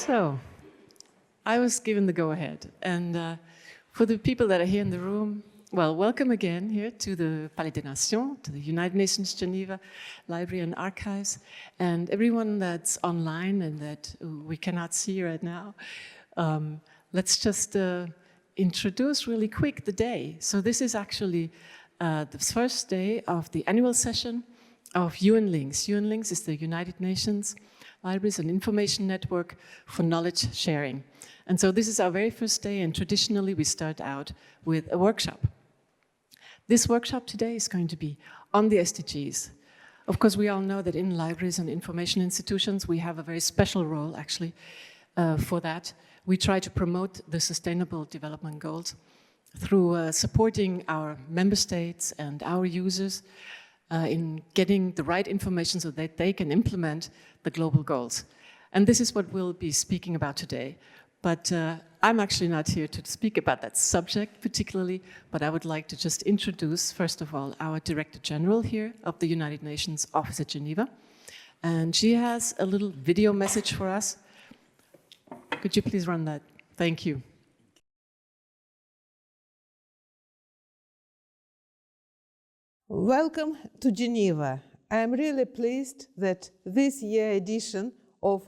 So, I was given the go-ahead, and for the people that are here in the room, well, welcome again here to the Palais des Nations, to the United Nations Geneva Library and Archives, and everyone that's online and that we cannot see right now. Let's just introduce really quick the day. So this is actually the first day of the annual session of UN Links. UN Links is the United Nations Libraries and Information Network for Knowledge Sharing. And so this is our very first day, and traditionally we start out with a workshop. This workshop today is going to be on the SDGs. Of course, we all know that in libraries and information institutions, we have a very special role, actually, for that. We try to promote the Sustainable Development Goals through supporting our member states and our users in getting the right information so that they can implement the global goals. And this is what we'll be speaking about today. But I'm actually not here to speak about that subject particularly, but I would like to just introduce, first of all, our Director General here of the United Nations Office at Geneva. And she has a little video message for us. Could you please run that? Thank you. Welcome to Geneva. I am really pleased that this year's edition of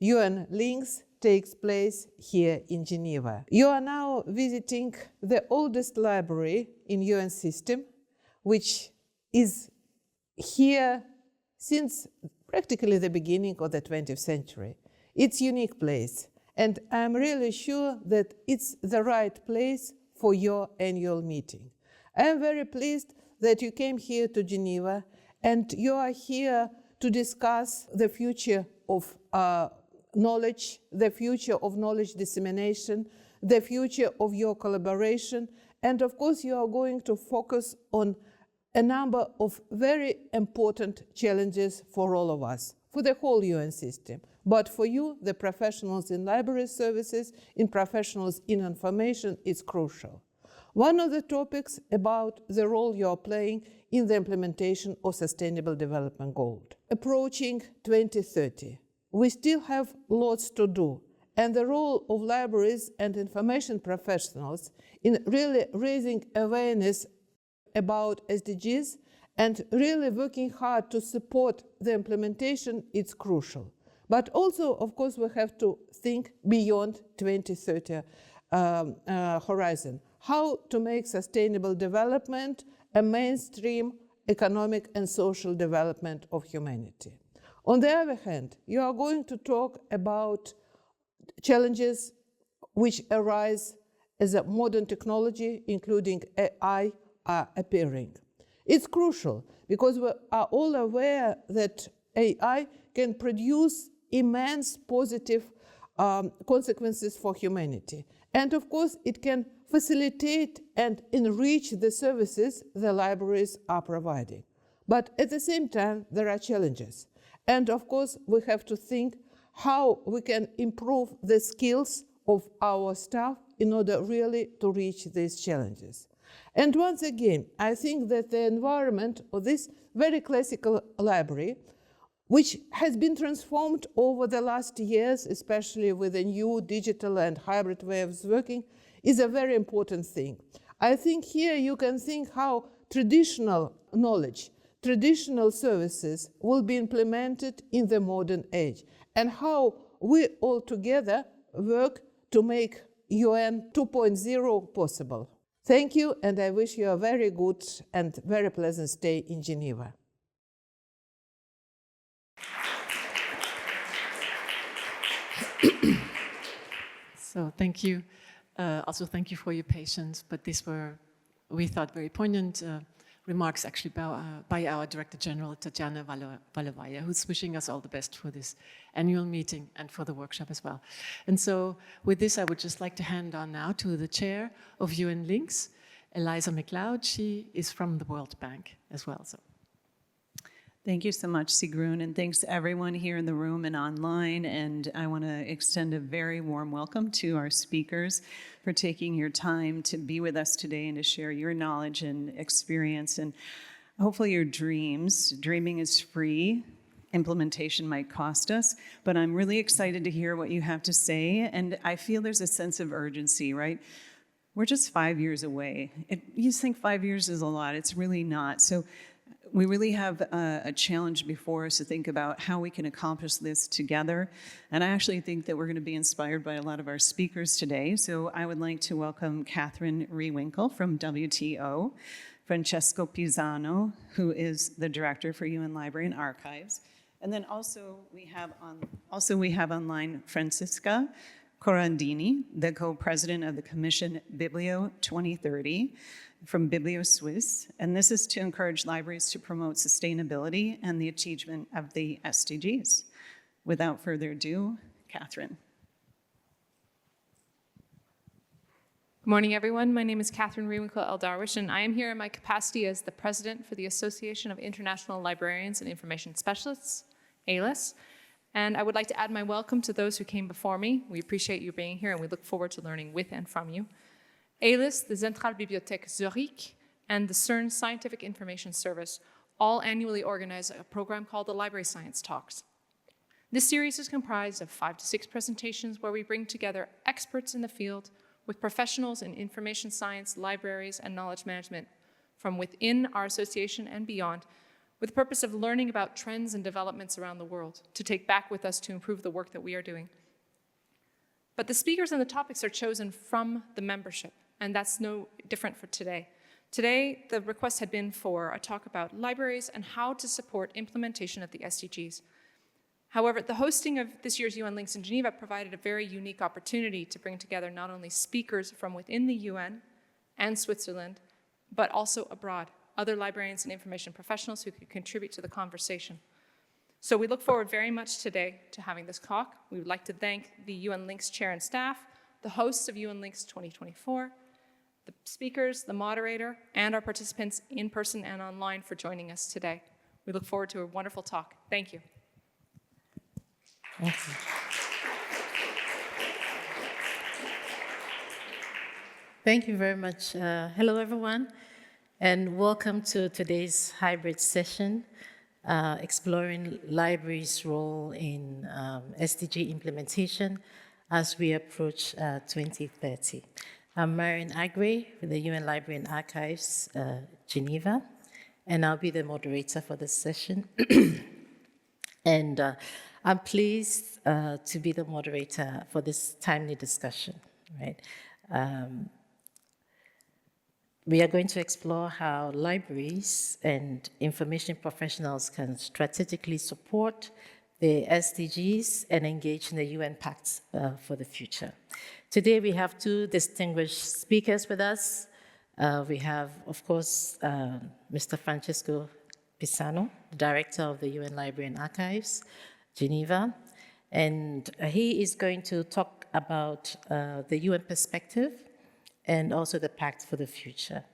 UN Links takes place here in Geneva. You are now visiting the oldest library in UN system, which is here since practically the beginning of the 20th century. It's a unique place, and I'm really sure that it's the right place for your annual meeting. I am very pleased that you came here to Geneva, and you are here to discuss the future of knowledge, the future of knowledge dissemination, the future of your collaboration, and of course you are going to focus on a number of very important challenges for all of us, for the whole UN system. But for you, the professionals in library services, in professionals in information, it's crucial. One of the topics about the role you are playing in the implementation of Sustainable Development Goals. Approaching 2030, we still have lots to do, and the role of libraries and information professionals in really raising awareness about SDGs and really working hard to support the implementation is crucial. But also, of course, we have to think beyond 2030 horizon. How to make sustainable development a mainstream economic and social development of humanity. On the other hand, you are going to talk about challenges which arise as a modern technology, including AI, are appearing. It's crucial because we are all aware that AI can produce immense positive consequences for humanity. And of course, it can facilitate and enrich the services the libraries are providing. But at the same time, there are challenges. And of course, we have to think how we can improve the skills of our staff in order really to reach these challenges. And once again, I think that the environment of this very classical library, which has been transformed over the last years, especially with the new digital and hybrid way of working, is a very important thing. I think here you can think how traditional knowledge, traditional services will be implemented in the modern age, and how we all together work to make UN 2.0 possible. Thank you, and I wish you a very good and very pleasant stay in Geneva. So thank you. Also thank you for your patience, but these were, we thought, very poignant remarks actually by our Director General, Tatiana Valovaya, who's wishing us all the best for this annual meeting and for the workshop as well. And so with this, I would just like to hand on now to the chair of UN Links, Eliza Mcleod. She is from the World Bank as well. So. Thank you so much, Sigrun, and thanks to everyone here in the room and online. And I want to extend a very warm welcome to our speakers for taking your time to be with us today and to share your knowledge and experience and hopefully your dreams. Dreaming is free implementation might cost us, but I'm really excited to hear what you have to say, and I feel there's a sense of urgency, right? We're just 5 years away. You think 5 years is a lot, it's really not. So we really have a challenge before us to think about how we can accomplish this together, and I actually think that we're going to be inspired by a lot of our speakers today. So I would like to welcome Katherine Rewinkel from WTO, Francesco Pisano, who is the director for UN Library and Archives, and then also we have online Franziska Corradini, the co-president of the Commission Biblio 2030 from Bibliosuisse, and this is to encourage libraries to promote sustainability and the achievement of the SDGs. Without further ado, Katherine. Good morning, everyone. My name is Katherine Rewinkel El-Darwish, and I am here in my capacity as the president for the Association of International Librarians and Information Specialists, AILIS. And I would like to add my welcome to those who came before me. We appreciate you being here, and we look forward to learning with and from you. AILIS, the Zentralbibliothek Zurich, and the CERN Scientific Information Service all annually organize a program called the Library Science Talks. This series is comprised of 5 to 6 presentations where we bring together experts in the field with professionals in information science, libraries, and knowledge management from within our association and beyond, with the purpose of learning about trends and developments around the world to take back with us to improve the work that we are doing. But the speakers and the topics are chosen from the membership, and that's no different for today. Today, the request had been for a talk about libraries and how to support implementation of the SDGs. However, the hosting of this year's UN Links in Geneva provided a very unique opportunity to bring together not only speakers from within the UN and Switzerland, but also abroad, other librarians and information professionals who could contribute to the conversation. So we look forward very much today to having this talk. We would like to thank the UN Links chair and staff, the hosts of UN Links 2024, the speakers, the moderator, and our participants in person and online for joining us today. We look forward to a wonderful talk. Thank you. Thank you. Thank you very much. Hello, everyone, and welcome to today's hybrid session, exploring libraries' role in SDG implementation as we approach 2030. I'm Marian Aggrey with the UN Library and Archives, Geneva, and I'll be the moderator for this session. And I'm pleased to be the moderator for this timely discussion, right? We are going to explore how libraries and information professionals can strategically support the SDGs and engage in the UN Pact for the future. Today we have 2 distinguished speakers with us. We have, of course, Mr. Francesco Pisano, Director of the UN Library and Archives, Geneva, and he is going to talk about the UN perspective and also the Pact for the Future.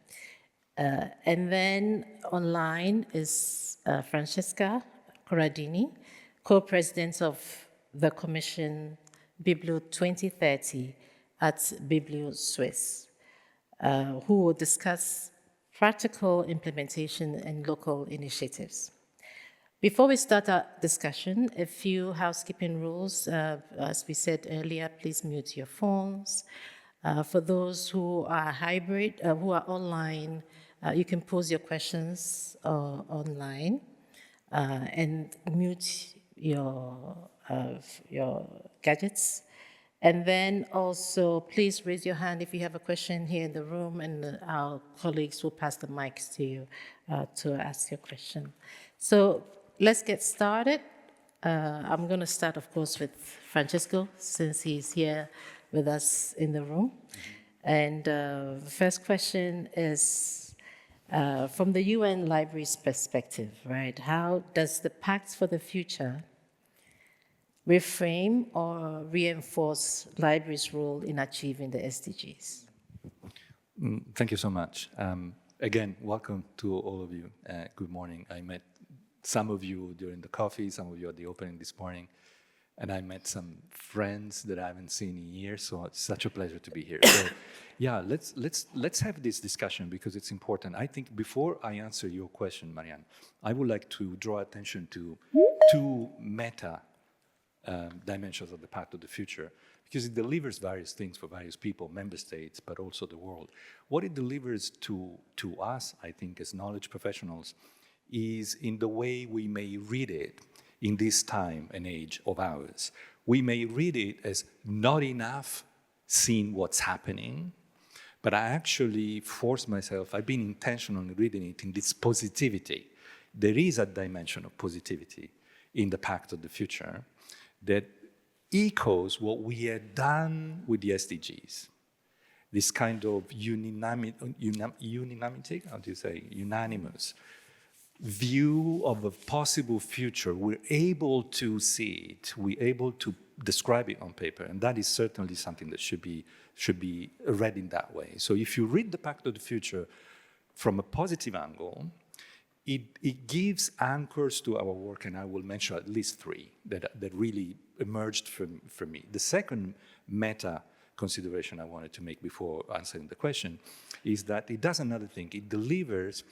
And then online is Francesca Corradini, co-president of the Commission Biblio 2030 at Bibliosuisse, who will discuss practical implementation and local initiatives. Before we start our discussion, a few housekeeping rules. As we said earlier, please mute your phones. For those who are hybrid, who are online, you can pose your questions online and mute your gadgets. And then also, please raise your hand if you have a question here in the room, and our colleagues will pass the mics to you to ask your question. So let's get started. I'm going to start, of course, with Francesco, since he's here with us in the room. And the first question is, from the UN Library's perspective, right? How does the Pact for the Future reframe or reinforce libraries' role in achieving the SDGs? Thank you so much. Again, welcome to all of you. Good morning. I met some of you during the coffee, some of you at the opening this morning, and I met some friends that I haven't seen in years, so it's such a pleasure to be here. So, yeah, let's have this discussion because it's important. I think before I answer your question, Marian, I would like to draw attention to two meta dimensions of the Pact of the Future, because it delivers various things for various people, member states, but also the world. What it delivers to us, I think, as knowledge professionals, is in the way we may read it in this time and age of ours. We may read it as not enough seeing what's happening, but I actually force myself, I've been intentional in reading it in this positivity. There is a dimension of positivity in the Pact of the Future that echoes what we had done with the SDGs. This kind of unanimity, how do you say, unanimous view of a possible future. We're able to see it, we're able to describe it on paper, and that is certainly something that should be read in that way. So if you read the Pact of the Future from a positive angle, it gives anchors to our work, and I will mention at least three that really emerged for me. The second meta consideration I wanted to make before answering the question is that it does another thing. It delivers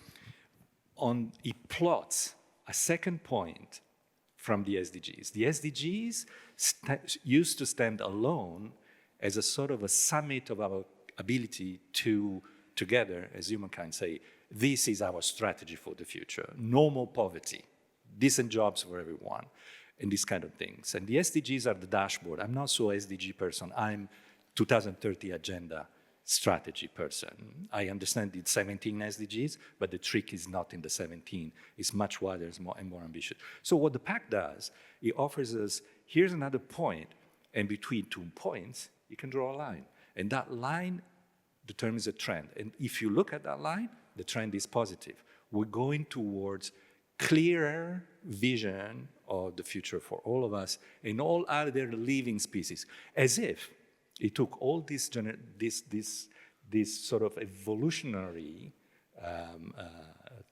it plots a second point from the SDGs. The SDGs used to stand alone as a sort of a summit of our ability to, together, as humankind, say, this is our strategy for the future. No more poverty, decent jobs for everyone, and these kind of things. And the SDGs are the dashboard. I'm not so SDG person. I'm 2030 agenda strategy person. I understand it's 17 SDGs, but the trick is not in the 17. It's much wider and more ambitious. So what the Pact does, it offers us, here's another point, and between 2 points, you can draw a line. And that line determines a trend. And if you look at that line, the trend is positive. We're going towards clearer vision of the future for all of us and all other living species, as if it took all this sort of evolutionary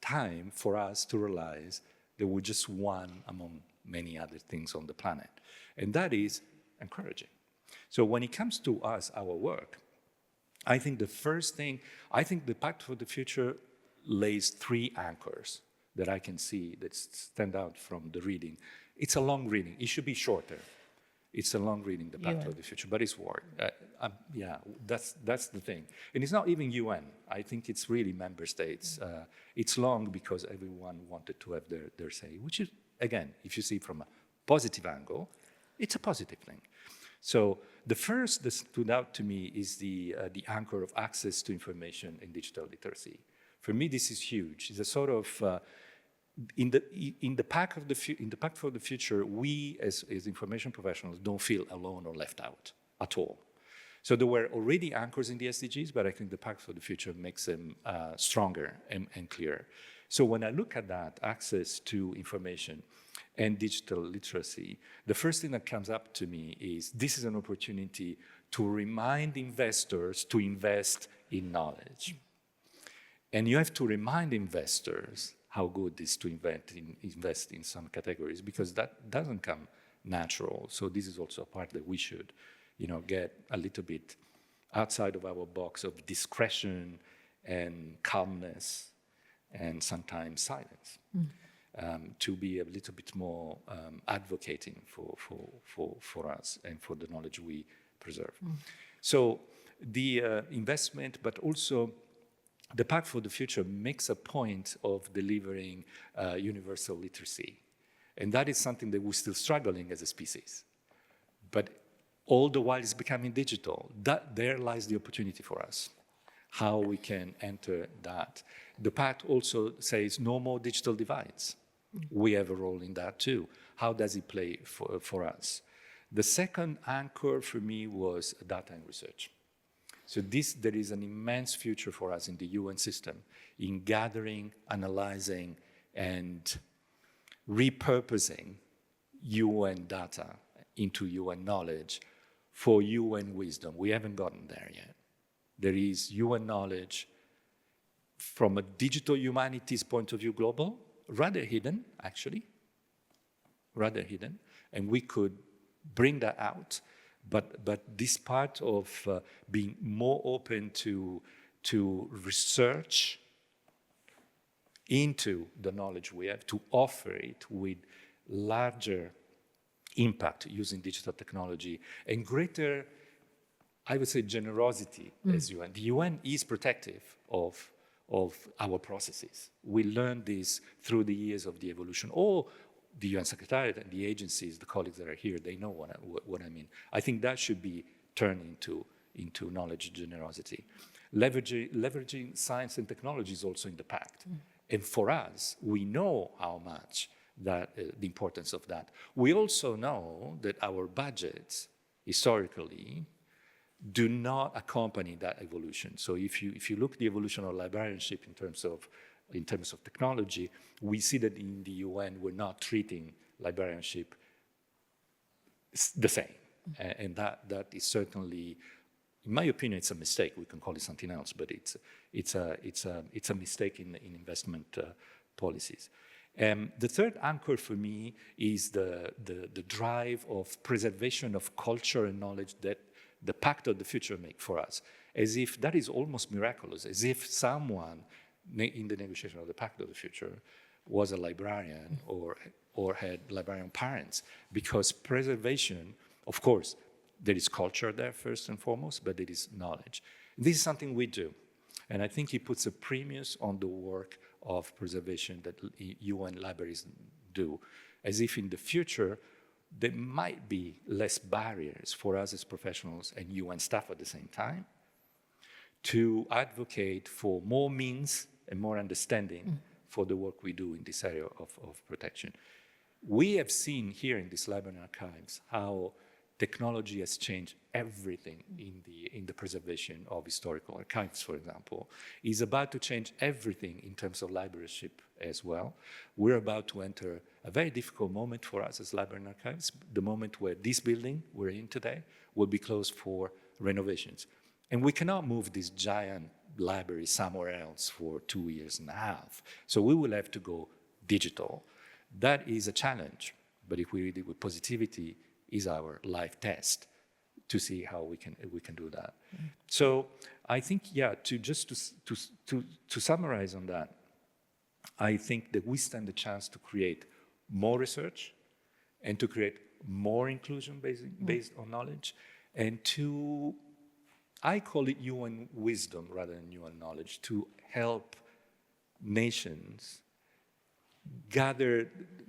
time for us to realize that we're just one among many other things on the planet. And that is encouraging. So when it comes to us, our work, I think the first thing, I think the Pact for the Future lays 3 anchors that I can see that stand out from the reading. It's a long reading. It should be shorter. It's a long reading, the Pact for the Future, but it's work. Yeah, that's the thing. And it's not even UN. I think it's really member states. It's long because everyone wanted to have their say, which is, again, if you see it from a positive angle, it's a positive thing. So the first that stood out to me is the anchor of access to information and digital literacy. For me, this is huge. It's a sort of in the Pact for the Future, we as information professionals don't feel alone or left out at all. So there were already anchors in the SDGs, but I think the Pact for the Future makes them stronger and clearer. So when I look at that, access to information and digital literacy, the first thing that comes up to me is this is an opportunity to remind investors to invest in knowledge. And you have to remind investors how good it is to invest in some categories, because that doesn't come natural. So this is also a part that we should, get a little bit outside of our box of discretion and calmness and sometimes silence, to be a little bit more advocating for us and for the knowledge we preserve. So the investment, but also the Pact for the Future makes a point of delivering universal literacy. And that is something that we're still struggling as a species. But all the while it's becoming digital. There lies the opportunity for us, how we can enter that. The Pact also says no more digital divides. We have a role in that too. How does it play for us? The second anchor for me was data and research. So there is an immense future for us in the UN system in gathering, analyzing, and repurposing UN data into UN knowledge for UN wisdom. We haven't gotten there yet. There is UN knowledge from a digital humanities point of view global, rather hidden, actually, rather hidden, and we could bring that out. But this part of being more open to research into the knowledge we have, to offer it with larger impact using digital technology and greater, I would say, generosity as UN. The UN is protective of our processes. We learned this through the years of the evolution. All the UN Secretariat and the agencies, the colleagues that are here, they know what I mean. I think that should be turned into knowledge generosity. Leveraging science and technology is also in the pact. And for us, we know how much that the importance of that. We also know that our budgets, historically, do not accompany that evolution. So if you look at the evolution of librarianship in terms of technology, we see that in the UN we're not treating librarianship the same, and that is certainly, in my opinion, it's a mistake. We can call it something else, but it's a mistake in investment policies. The third anchor for me is the drive of preservation of culture and knowledge that the Pact of the Future make for us, as if that is almost miraculous, as if someone in the negotiation of the Pact of the Future was a librarian or had librarian parents, because preservation, of course, there is culture there first and foremost, but there is knowledge. This is something we do, and I think it puts a premium on the work of preservation that UN libraries do, as if in the future there might be less barriers for us as professionals and UN staff at the same time to advocate for more means and more understanding for the work we do in this area of protection. We have seen here in this library archives how technology has changed everything in the preservation of historical archives, for example. It's about to change everything in terms of libraryship as well. We're about to enter a very difficult moment for us as library archives, the moment where this building we're in today will be closed for renovations. And we cannot move this giant library somewhere else for 2.5 years. So we will have to go digital. That is a challenge, but if we read it with positivity, is our life test to see how we can do that. So I think, yeah, to summarize on that, I think that we stand a chance to create more research and to create more inclusion based on knowledge, and to, I call it UN wisdom rather than UN knowledge, to help nations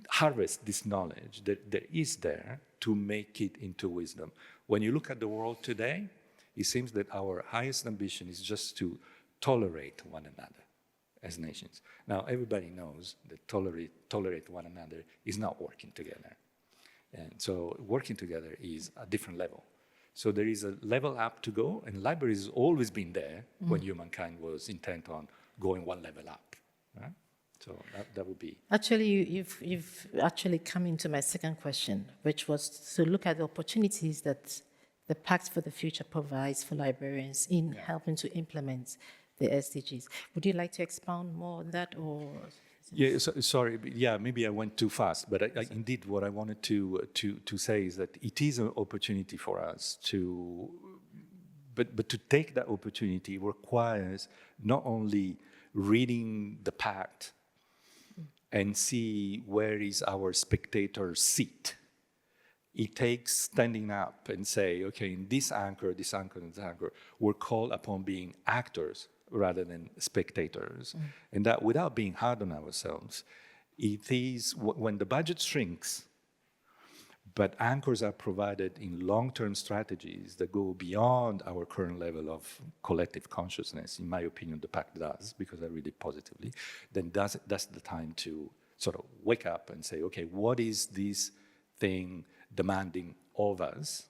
harvest this knowledge that is there to make it into wisdom. When you look at the world today, it seems that our highest ambition is just to tolerate one another as nations. Now, everybody knows that tolerate one another is not working together. And so working together is a different level. So there is a level up to go, and libraries has always been there when humankind was intent on going one level up. Right? So that would be... Actually, you've actually come into my second question, which was to look at the opportunities that the Pact for the Future provides for librarians in helping to implement the SDGs. Would you like to expound more on that, or...? Yeah, sorry. Yeah, maybe I went too fast. But indeed, what I wanted to say is that it is an opportunity for us to... But to take that opportunity requires not only reading the Pact and see where is our spectator seat. It takes standing up and say, okay, in this anchor, and this anchor, we're called upon being actors rather than spectators. And that without being hard on ourselves, it is when the budget shrinks, but anchors are provided in long-term strategies that go beyond our current level of collective consciousness. In my opinion, the Pact does, because I read it positively. Then that's the time to sort of wake up and say, okay, what is this thing demanding of us?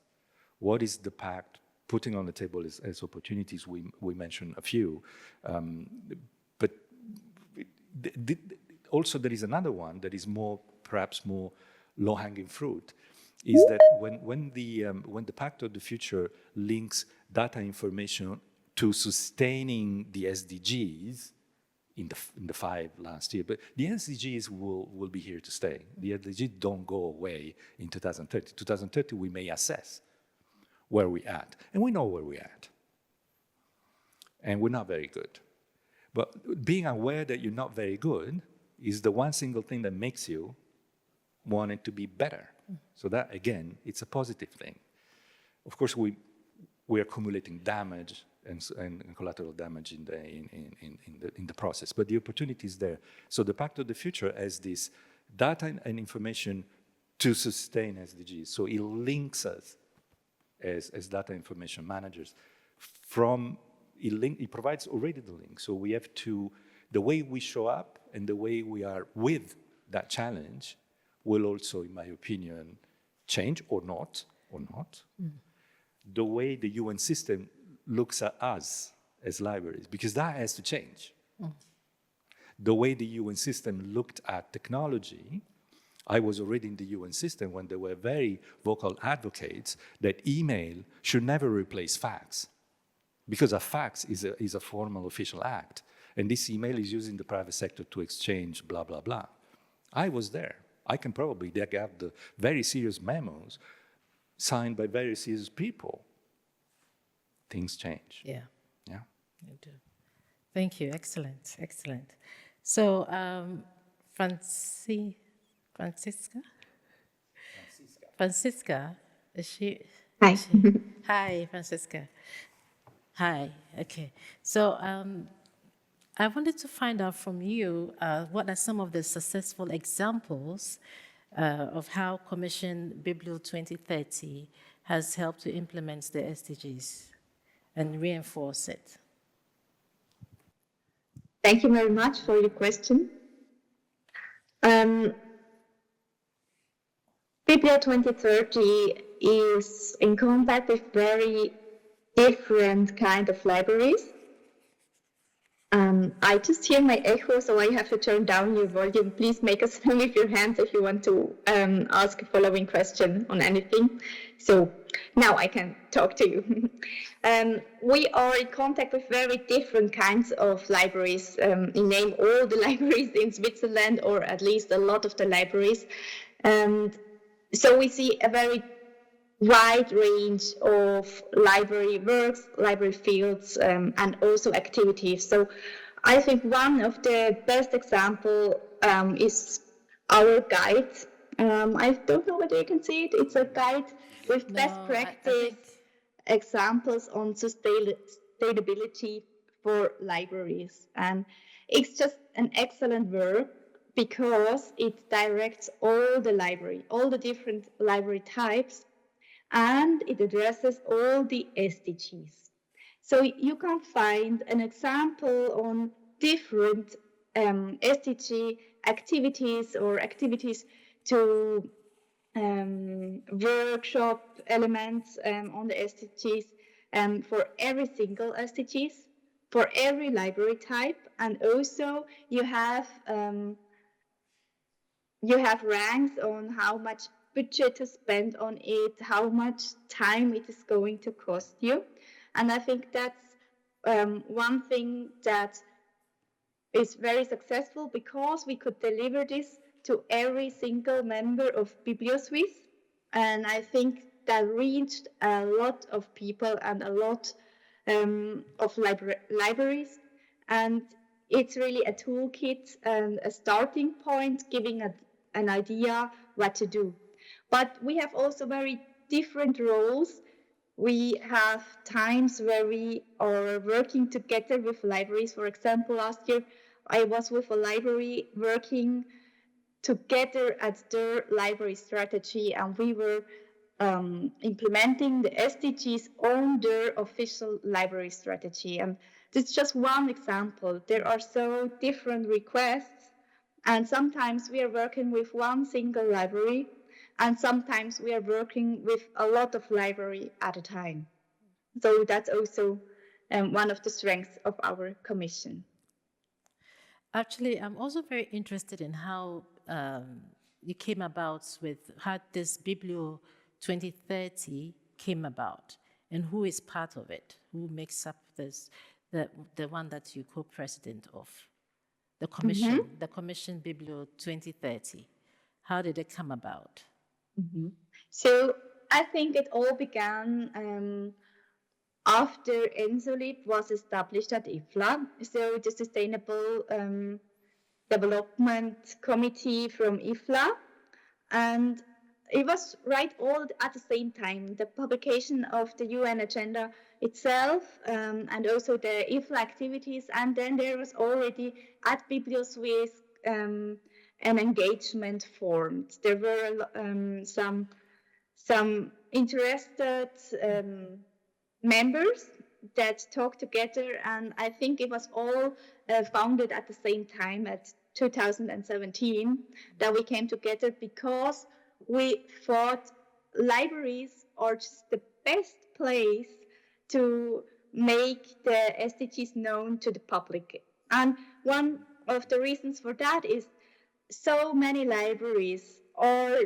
What is the Pact putting on the table as opportunities? We mentioned a few. But also there is another one that is perhaps more low-hanging fruit, is that when the Pact of the Future links data information to sustaining the SDGs in the 5 last year, but the SDGs will be here to stay. The SDGs don't go away in 2030. 2030, we may assess where we're at, and we know where we're at, and we're not very good. But being aware that you're not very good is the one single thing that makes you wanted to be better. So that, again, it's a positive thing. Of course, we are accumulating damage and collateral damage in the process, but the opportunity is there. So the Pact of the Future has this data and information to sustain SDGs. So it links us as data information managers. It provides already the link. So we have to, the way we show up and the way we are with that challenge will also, in my opinion, change or not. The way the UN system looks at us as libraries, because that has to change. The way the UN system looked at technology, I was already in the UN system when there were very vocal advocates that email should never replace fax, because a fax is a formal official act, and this email is used in the private sector to exchange blah, blah, blah. I was there. I can probably dig out the very serious memos signed by very serious people. Things change. Yeah. Yeah. You do. Thank you. Excellent. Excellent. So, Franziska, is she? Hi. Hi, Franziska. Hi. Okay. So, I wanted to find out from you what are some of the successful examples of how Commission Biblio 2030 has helped to implement the SDGs and reinforce it. Thank you very much for your question. Biblio 2030 is in contact with very different kind of libraries. I just hear my echo, so I have to turn down your volume. Please make a sign with your hands if you want to ask a following question on anything. So now I can talk to you. We are in contact with very different kinds of libraries. You name all the libraries in Switzerland, or at least a lot of the libraries. And so we see a very wide range of library works, library fields, and also activities. So I think one of the best example is our guide. I don't know whether you can see it. It's a guide with best practice examples on sustainability for libraries. And it's just an excellent work because it directs all the different library types, and it addresses all the SDGs. So you can find an example on different SDG activities or activities to workshop elements on the SDGs for every single SDGs, for every library type, and also you have ranks on how much budget to spend on it, how much time it is going to cost you. And I think that's one thing that is very successful, because we could deliver this to every single member of Bibliosuisse. And I think that reached a lot of people and a lot of libraries. And it's really a toolkit and a starting point, giving an idea what to do. But we have also very different roles. We have times where we are working together with libraries. For example, last year I was with a library working together at their library strategy, and we were implementing the SDGs on their official library strategy. And this is just one example. There are so different requests, and sometimes we are working with one single library, and sometimes we are working with a lot of libraries at a time. So that's also one of the strengths of our commission. Actually, I'm also very interested in how you came about with how this Biblio 2030 came about, and who is part of it, who makes up this, the one that you co-president of, the commission, the commission Biblio 2030. How did it come about? So I think it all began after ENSOLIB was established at IFLA. So the Sustainable Development Committee from IFLA And it was right all at the same time, the publication of the UN agenda itself, and also the IFLA activities. And then there was already at Bibliosuisse an engagement formed. There were some interested members that talked together, and I think it was all founded at the same time at 2017 that we came together, because we thought libraries are just the best place to make the SDGs known to the public. And one of the reasons for that is so many libraries are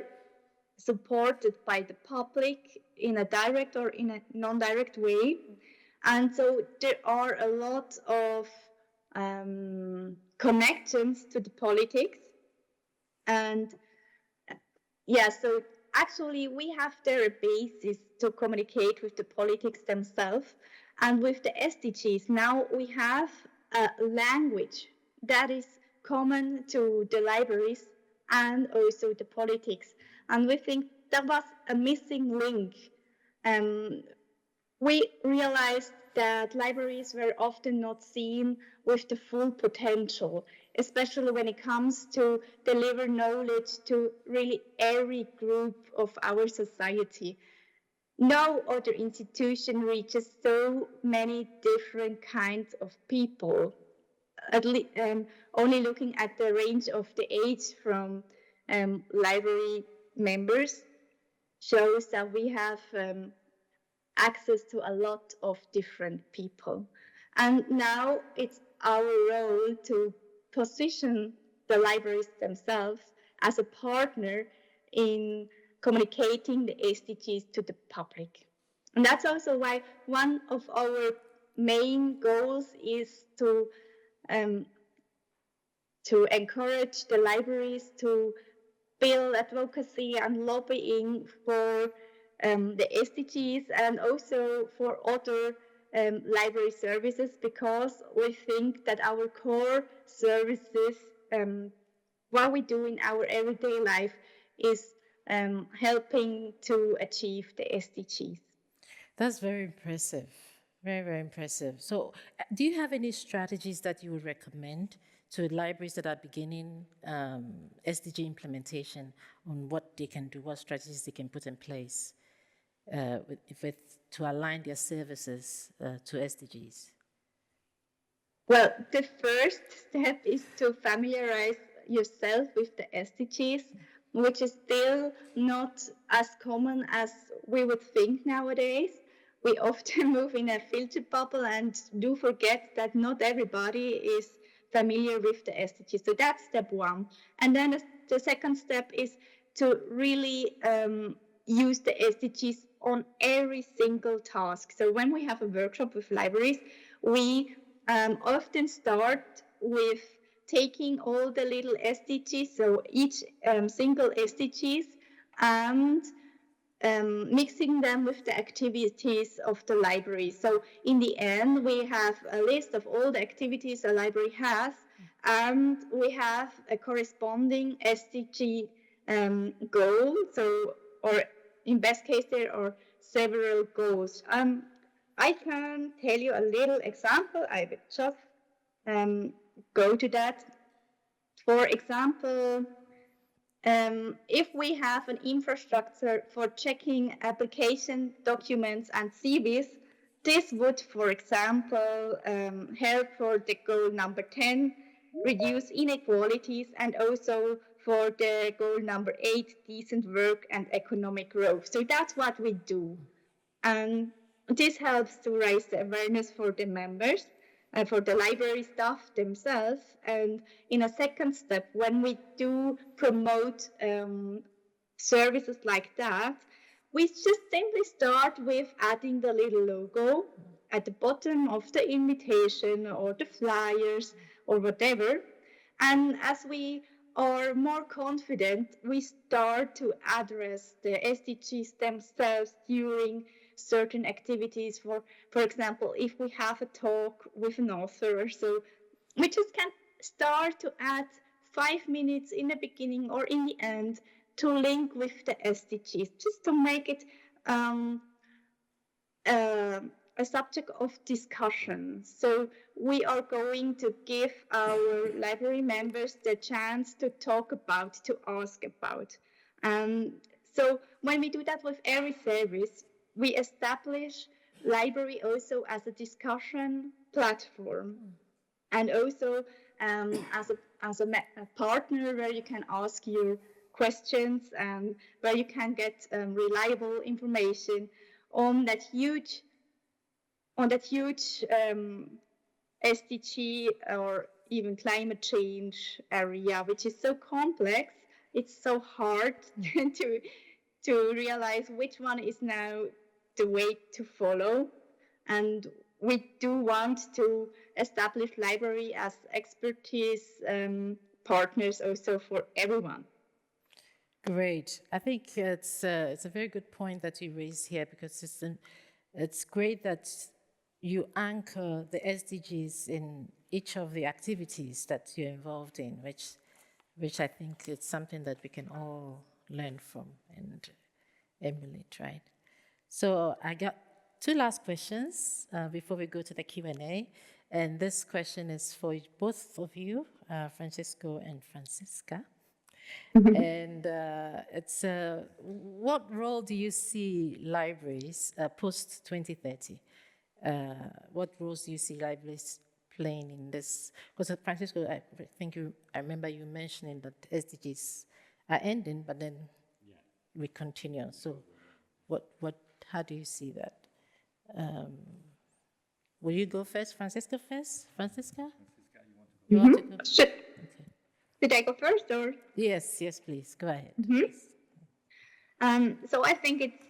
supported by the public in a direct or in a non-direct way. And so there are a lot of connections to the politics. And yeah, so actually we have there a basis to communicate with the politics themselves. And with the SDGs, now we have a language that is common to the libraries and also the politics. And we think that was a missing link. We realized that libraries were often not seen with the full potential, especially when it comes to deliver knowledge to really every group of our society. No other institution reaches so many different kinds of people. Only looking at the range of the age from library members shows that we have access to a lot of different people. And now it's our role to position the libraries themselves as a partner in communicating the SDGs to the public. And that's also why one of our main goals is to encourage the libraries to build advocacy and lobbying for the SDGs and also for other library services, because we think that our core services, what we do in our everyday life, is helping to achieve the SDGs. That's very impressive. Very, very impressive. So do you have any strategies that you would recommend to libraries that are beginning SDG implementation on what they can do, what strategies they can put in place to align their services to SDGs? Well, the first step is to familiarize yourself with the SDGs, which is still not as common as we would think nowadays. We often move in a filter bubble and do forget that not everybody is familiar with the SDGs. So that's step one. And then the second step is to really use the SDGs on every single task. So when we have a workshop with libraries, we often start with taking all the little SDGs, so each single SDGs, and mixing them with the activities of the library. So in the end, we have a list of all the activities a library has, and we have a corresponding SDG goal. So, or in best case, there are several goals. I can tell you a little example. I will just go to that. For example, if we have an infrastructure for checking application documents and CVs, this would, for example, help for the goal number 10, reduce inequalities, and also for the goal number 8, decent work and economic growth. So that's what we do. And this helps to raise the awareness for the members, for the library staff themselves. And in a second step, when we do promote services like that, we just simply start with adding the little logo at the bottom of the invitation or the flyers or whatever. And as we are more confident, we start to address the SDGs themselves during certain activities. For example, if we have a talk with an author or so, we just can start to add 5 minutes in the beginning or in the end to link with the SDGs, just to make it a subject of discussion. So we are going to give our library members the chance to talk about, to ask about. So when we do that with every service, we establish library also as a discussion platform, and also as a partner where you can ask your questions and where you can get reliable information on that huge SDG or even climate change area, which is so complex. It's so hard to realize which one is now the way to follow. And we do want to establish library as expertise partners also for everyone. Great. I think it's a very good point that you raised here, because it's great that you anchor the SDGs in each of the activities that you're involved in, which I think it's something that we can all learn from and emulate, right? So I got two last questions before we go to the Q&A. And this question is for both of you, Francesco and Franziska. And it's what role do you see libraries post-2030? What roles do you see libraries playing in this? Because Francesco, I remember you mentioning that SDGs are ending, but then we continue. So how do you see that? Will you go first, Franziska first? Franziska? You want to go? Sure. Okay. Did I go first, or? Yes, please, go ahead. So I think it's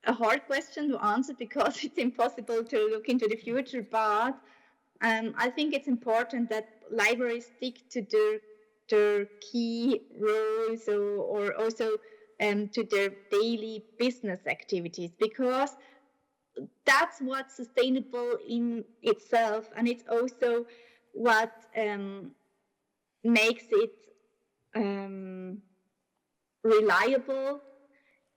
a hard question to answer because it's impossible to look into the future, but I think it's important that libraries stick to their key roles or also to their daily business activities, because that's what's sustainable in itself, and it's also what makes it reliable.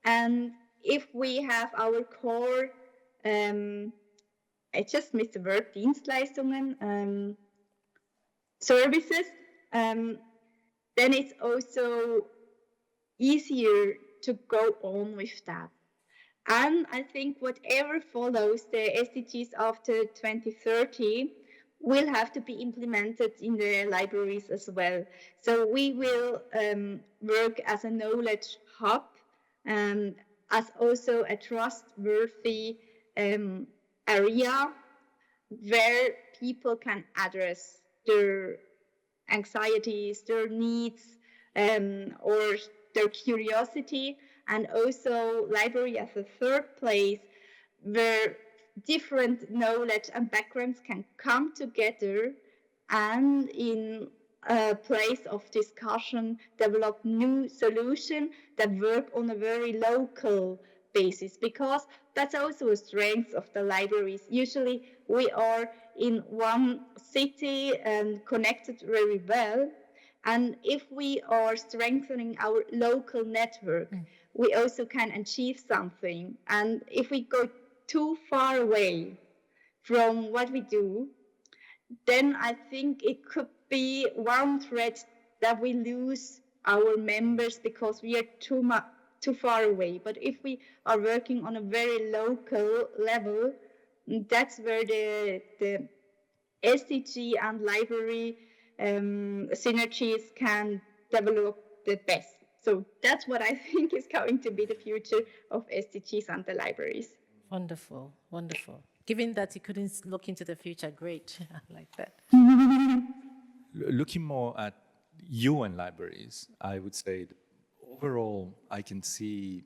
And if we have our core, I just missed the word, Dienstleistungen, services, then it's also easier to go on with that. And I think whatever follows the SDGs after 2030 will have to be implemented in the libraries as well. So we will work as a knowledge hub, as also a trustworthy area where people can address their anxieties, their needs, or their curiosity, and also library as a third place where different knowledge and backgrounds can come together and in a place of discussion develop new solutions that work on a very local basis, because that's also a strength of the libraries. Usually we are in one city and connected very well, and if we are strengthening our local network, we also can achieve something. And if we go too far away from what we do, then I think it could be one threat that we lose our members because we are too far away. But if we are working on a very local level, that's where the SDG and library synergies can develop the best. So that's what I think is going to be the future of SDGs and the libraries. Wonderful, wonderful. Given that you couldn't look into the future, great. I like that. Looking more at UN libraries, I would say that overall I can see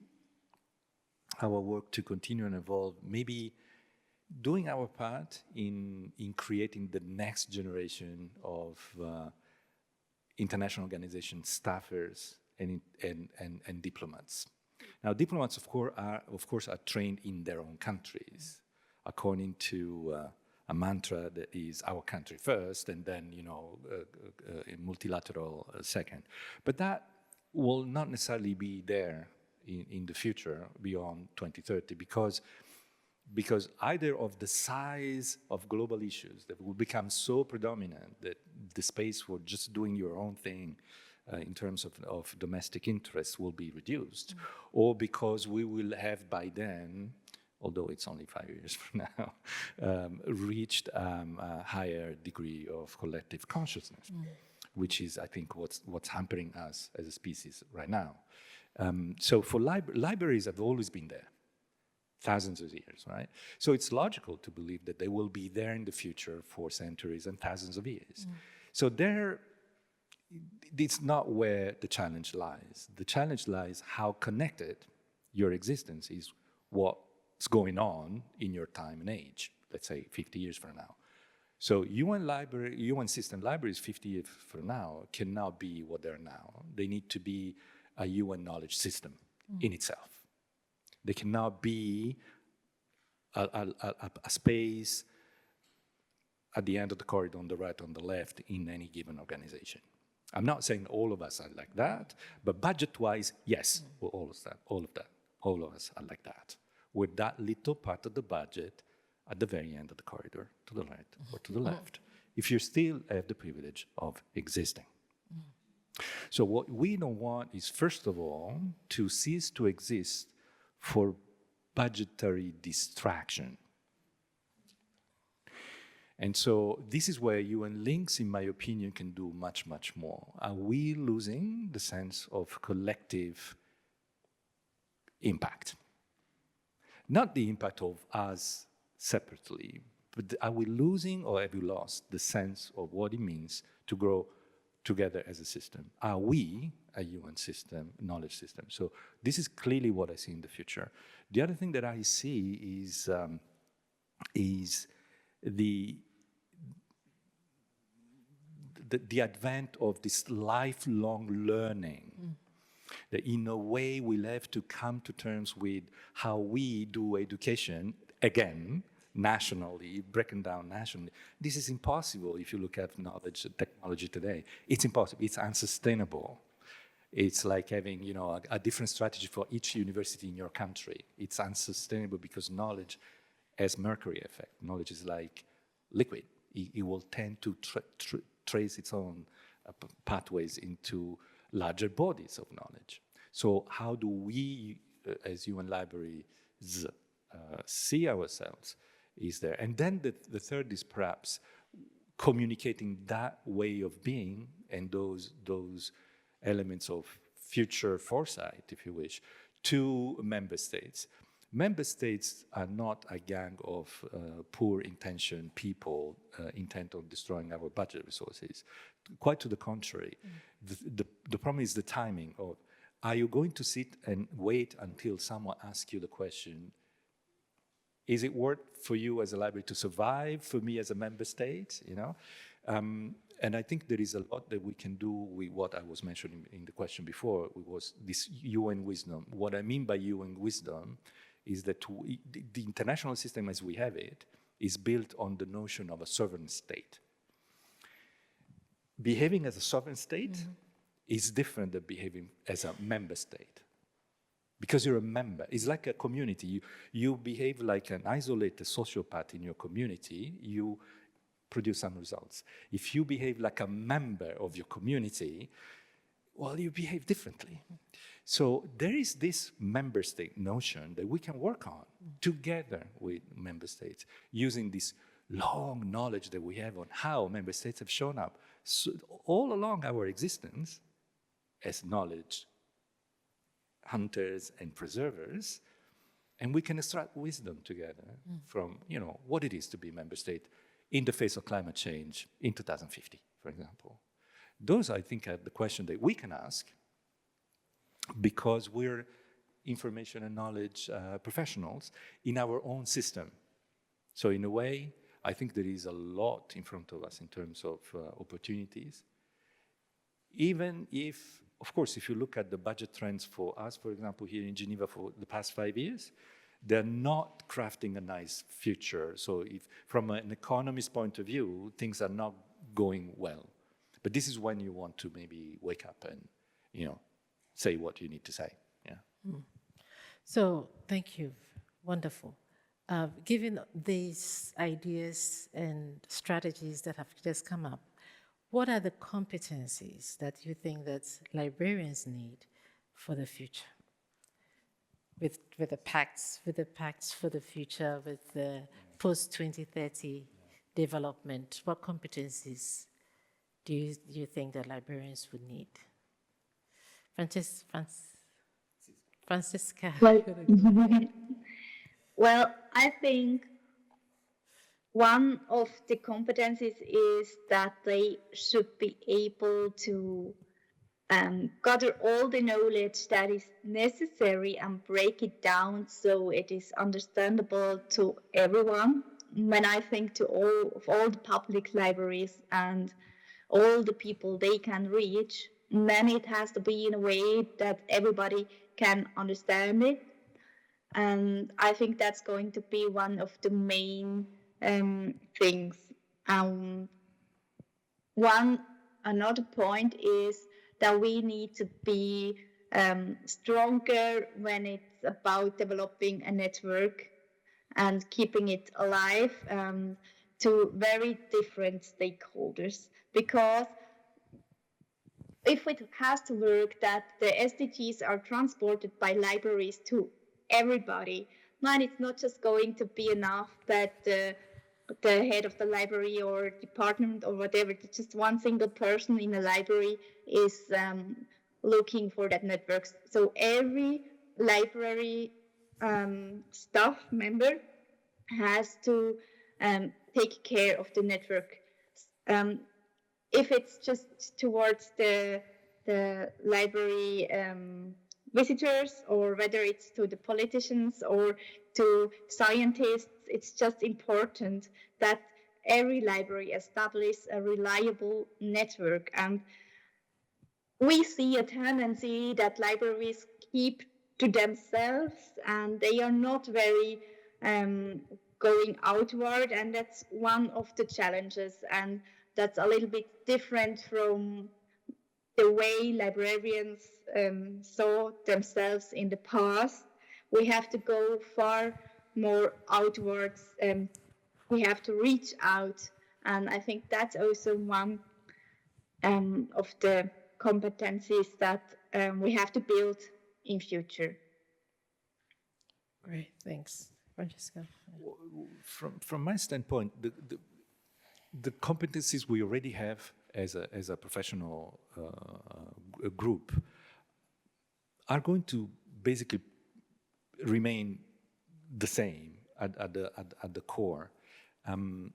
our work to continue and evolve, maybe doing our part in creating the next generation of international organization staffers and diplomats. Now, diplomats, of course, are trained in their own countries, according to a mantra that is our country first, and then multilateral second. But that will not necessarily be there in the future beyond 2030 because either of the size of global issues that will become so predominant that the space for just doing your own thing in terms of domestic interests will be reduced, or because we will have by then, although it's only 5 years from now, reached a higher degree of collective consciousness, which is, I think, what's hampering us as a species right now. So for libraries have always been there, thousands of years, right? So it's logical to believe that they will be there in the future for centuries and thousands of years. So it's not where the challenge lies. The challenge lies how connected your existence is what's going on in your time and age, let's say 50 years from now. So UN system libraries 50 years from now cannot be what they're now. They need to be a UN knowledge system in itself. They cannot be a space at the end of the corridor on the right, on the left, in any given organization. I'm not saying all of us are like that, but budget-wise, yes, all of us are like that. With that little part of the budget at the very end of the corridor, to the right or to the left, if you still have the privilege of existing. So what we don't want is, first of all, to cease to exist for budgetary distraction. And so this is where UN links, in my opinion, can do much, much more. Are we losing the sense of collective impact? Not the impact of us separately, but are we losing or have we lost the sense of what it means to grow together as a system? Are we a UN system, knowledge system? So this is clearly what I see in the future. The other thing that I see is the advent of this lifelong learning. That in a way we'll have to come to terms with how we do education, again, nationally, breaking down nationally. This is impossible if you look at knowledge and technology today. It's impossible, it's unsustainable. It's like having, a different strategy for each university in your country. It's unsustainable because knowledge has mercury effect. Knowledge is like liquid. It will tend to trace its own pathways into larger bodies of knowledge. So how do we, as UN Libraries, see ourselves is there? And then the third is perhaps communicating that way of being and those elements of future foresight, if you wish, to member states. Member states are not a gang of poor intentioned people intent on destroying our budget resources. Quite to the contrary. The problem is the timing of, are you going to sit and wait until someone asks you the question, is it worth for you as a library to survive, for me as a member state, And I think there is a lot that we can do with what I was mentioning in the question before, was this UN wisdom. What I mean by UN wisdom is that the international system as we have it is built on the notion of a sovereign state. Behaving as a sovereign state is different than behaving as a member state. Because you're a member. It's like a community. You behave like an isolated sociopath in your community, you produce some results. If you behave like a member of your community, well, you behave differently. So there is this member state notion that we can work on together with member states, using this long knowledge that we have on how member states have shown up all along our existence as knowledge hunters and preservers, and we can extract wisdom together from, what it is to be a member state in the face of climate change in 2050, for example. Those, I think, are the questions that we can ask because we're information and knowledge professionals in our own system. So in a way, I think there is a lot in front of us in terms of opportunities. Even if, of course, if you look at the budget trends for us, for example, here in Geneva for the past 5 years, they're not crafting a nice future. So if, from an economist point of view, things are not going well. But this is when you want to maybe wake up and, say what you need to say. Yeah. So thank you. Wonderful. Given these ideas and strategies that have just come up, what are the competencies that you think that librarians need for the future? With the pacts for the future, with the post-2030 development, what competencies do you think that librarians would need? Franziska. Well, I think one of the competencies is that they should be able to gather all the knowledge that is necessary and break it down so it is understandable to everyone. When I think to all the public libraries and all the people they can reach, then it has to be in a way that everybody can understand it. And I think that's going to be one of the main things. Another point is that we need to be stronger when it's about developing a network and keeping it alive to very different stakeholders. Because if it has to work that the SDGs are transported by libraries to everybody, then it's not just going to be enough that the head of the library or department or whatever, just one single person in a library is looking for that network. So every library staff member has to take care of the network. If it's just towards the library visitors, or whether it's to the politicians or to scientists, it's just important that every library establishes a reliable network. And we see a tendency that libraries keep to themselves and they are not very going outward, and that's one of the challenges, and that's a little bit different from the way librarians saw themselves in the past. We have to go far more outwards, we have to reach out, and I think that's also one of the competencies that we have to build in future. Great, thanks. Francesco. From my standpoint, the competencies we already have as a professional group are going to basically remain the same at the core.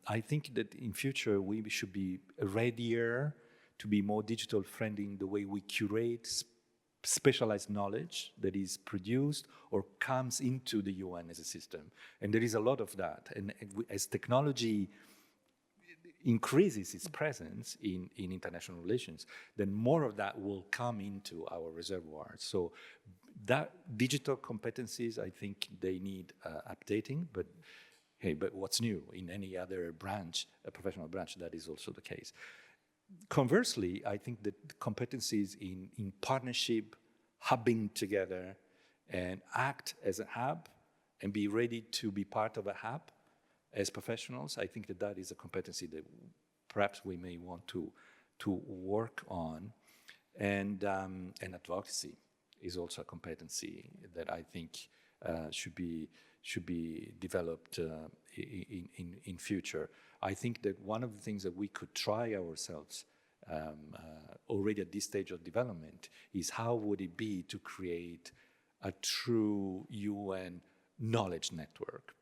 I think that in future we should be readier to be more digital friendly in the way we curate specialized knowledge that is produced or comes into the UN as a system. And there is a lot of that. And as technology increases its presence in international relations, then more of that will come into our reservoirs. So that digital competencies, I think they need updating, but hey, but what's new? In any other branch, a professional branch, that is also the case. Conversely, I think that competencies in partnership, hubbing together, and act as a hub, and be ready to be part of a hub as professionals, I think that is a competency that perhaps we may want to work on. And advocacy is also a competency that I think should be developed in future. I think that one of the things that we could try ourselves already at this stage of development is how would it be to create a true UN knowledge network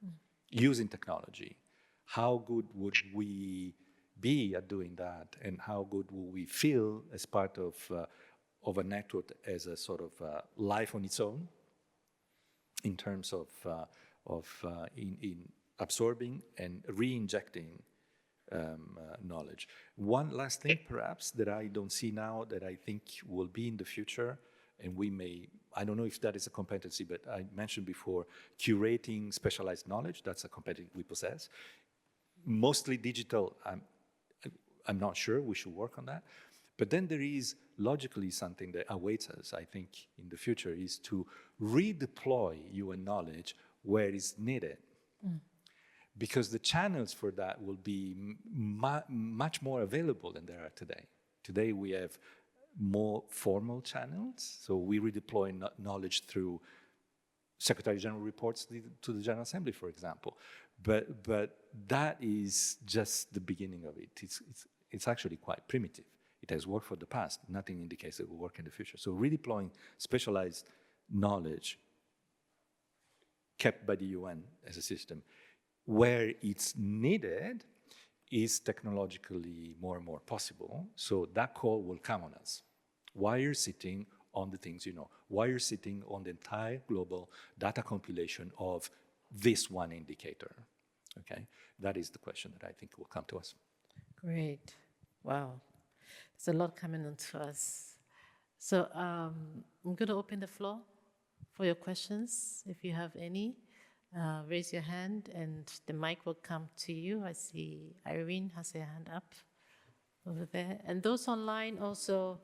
using technology. How good would we be at doing that, and how good will we feel as part of a network as a sort of life on its own in terms of in absorbing and re-injecting knowledge. One last thing perhaps that I don't see now that I think will be in the future, and we may, I don't know if that is a competency, but I mentioned before, curating specialized knowledge, that's a competency we possess. Mostly digital, I'm not sure, we should work on that. But then there is logically something that awaits us, I think, in the future, is to redeploy UN knowledge where it's needed. Because the channels for that will be much more available than there are today. Today we have more formal channels, so we redeploy knowledge through Secretary General reports to the General Assembly, for example. But that is just the beginning of it. It's actually quite primitive. It has worked for the past. Nothing indicates it will work in the future. So redeploying specialized knowledge kept by the UN as a system, where it's needed, is technologically more and more possible. So that call will come on us. While you're sitting on the things you know, while you're sitting on the entire global data compilation of this one indicator, okay? That is the question that I think will come to us. Great. Wow. There's a lot coming on to us. So I'm going to open the floor for your questions. If you have any, raise your hand and the mic will come to you. I see Irene has her hand up over there. And those online also,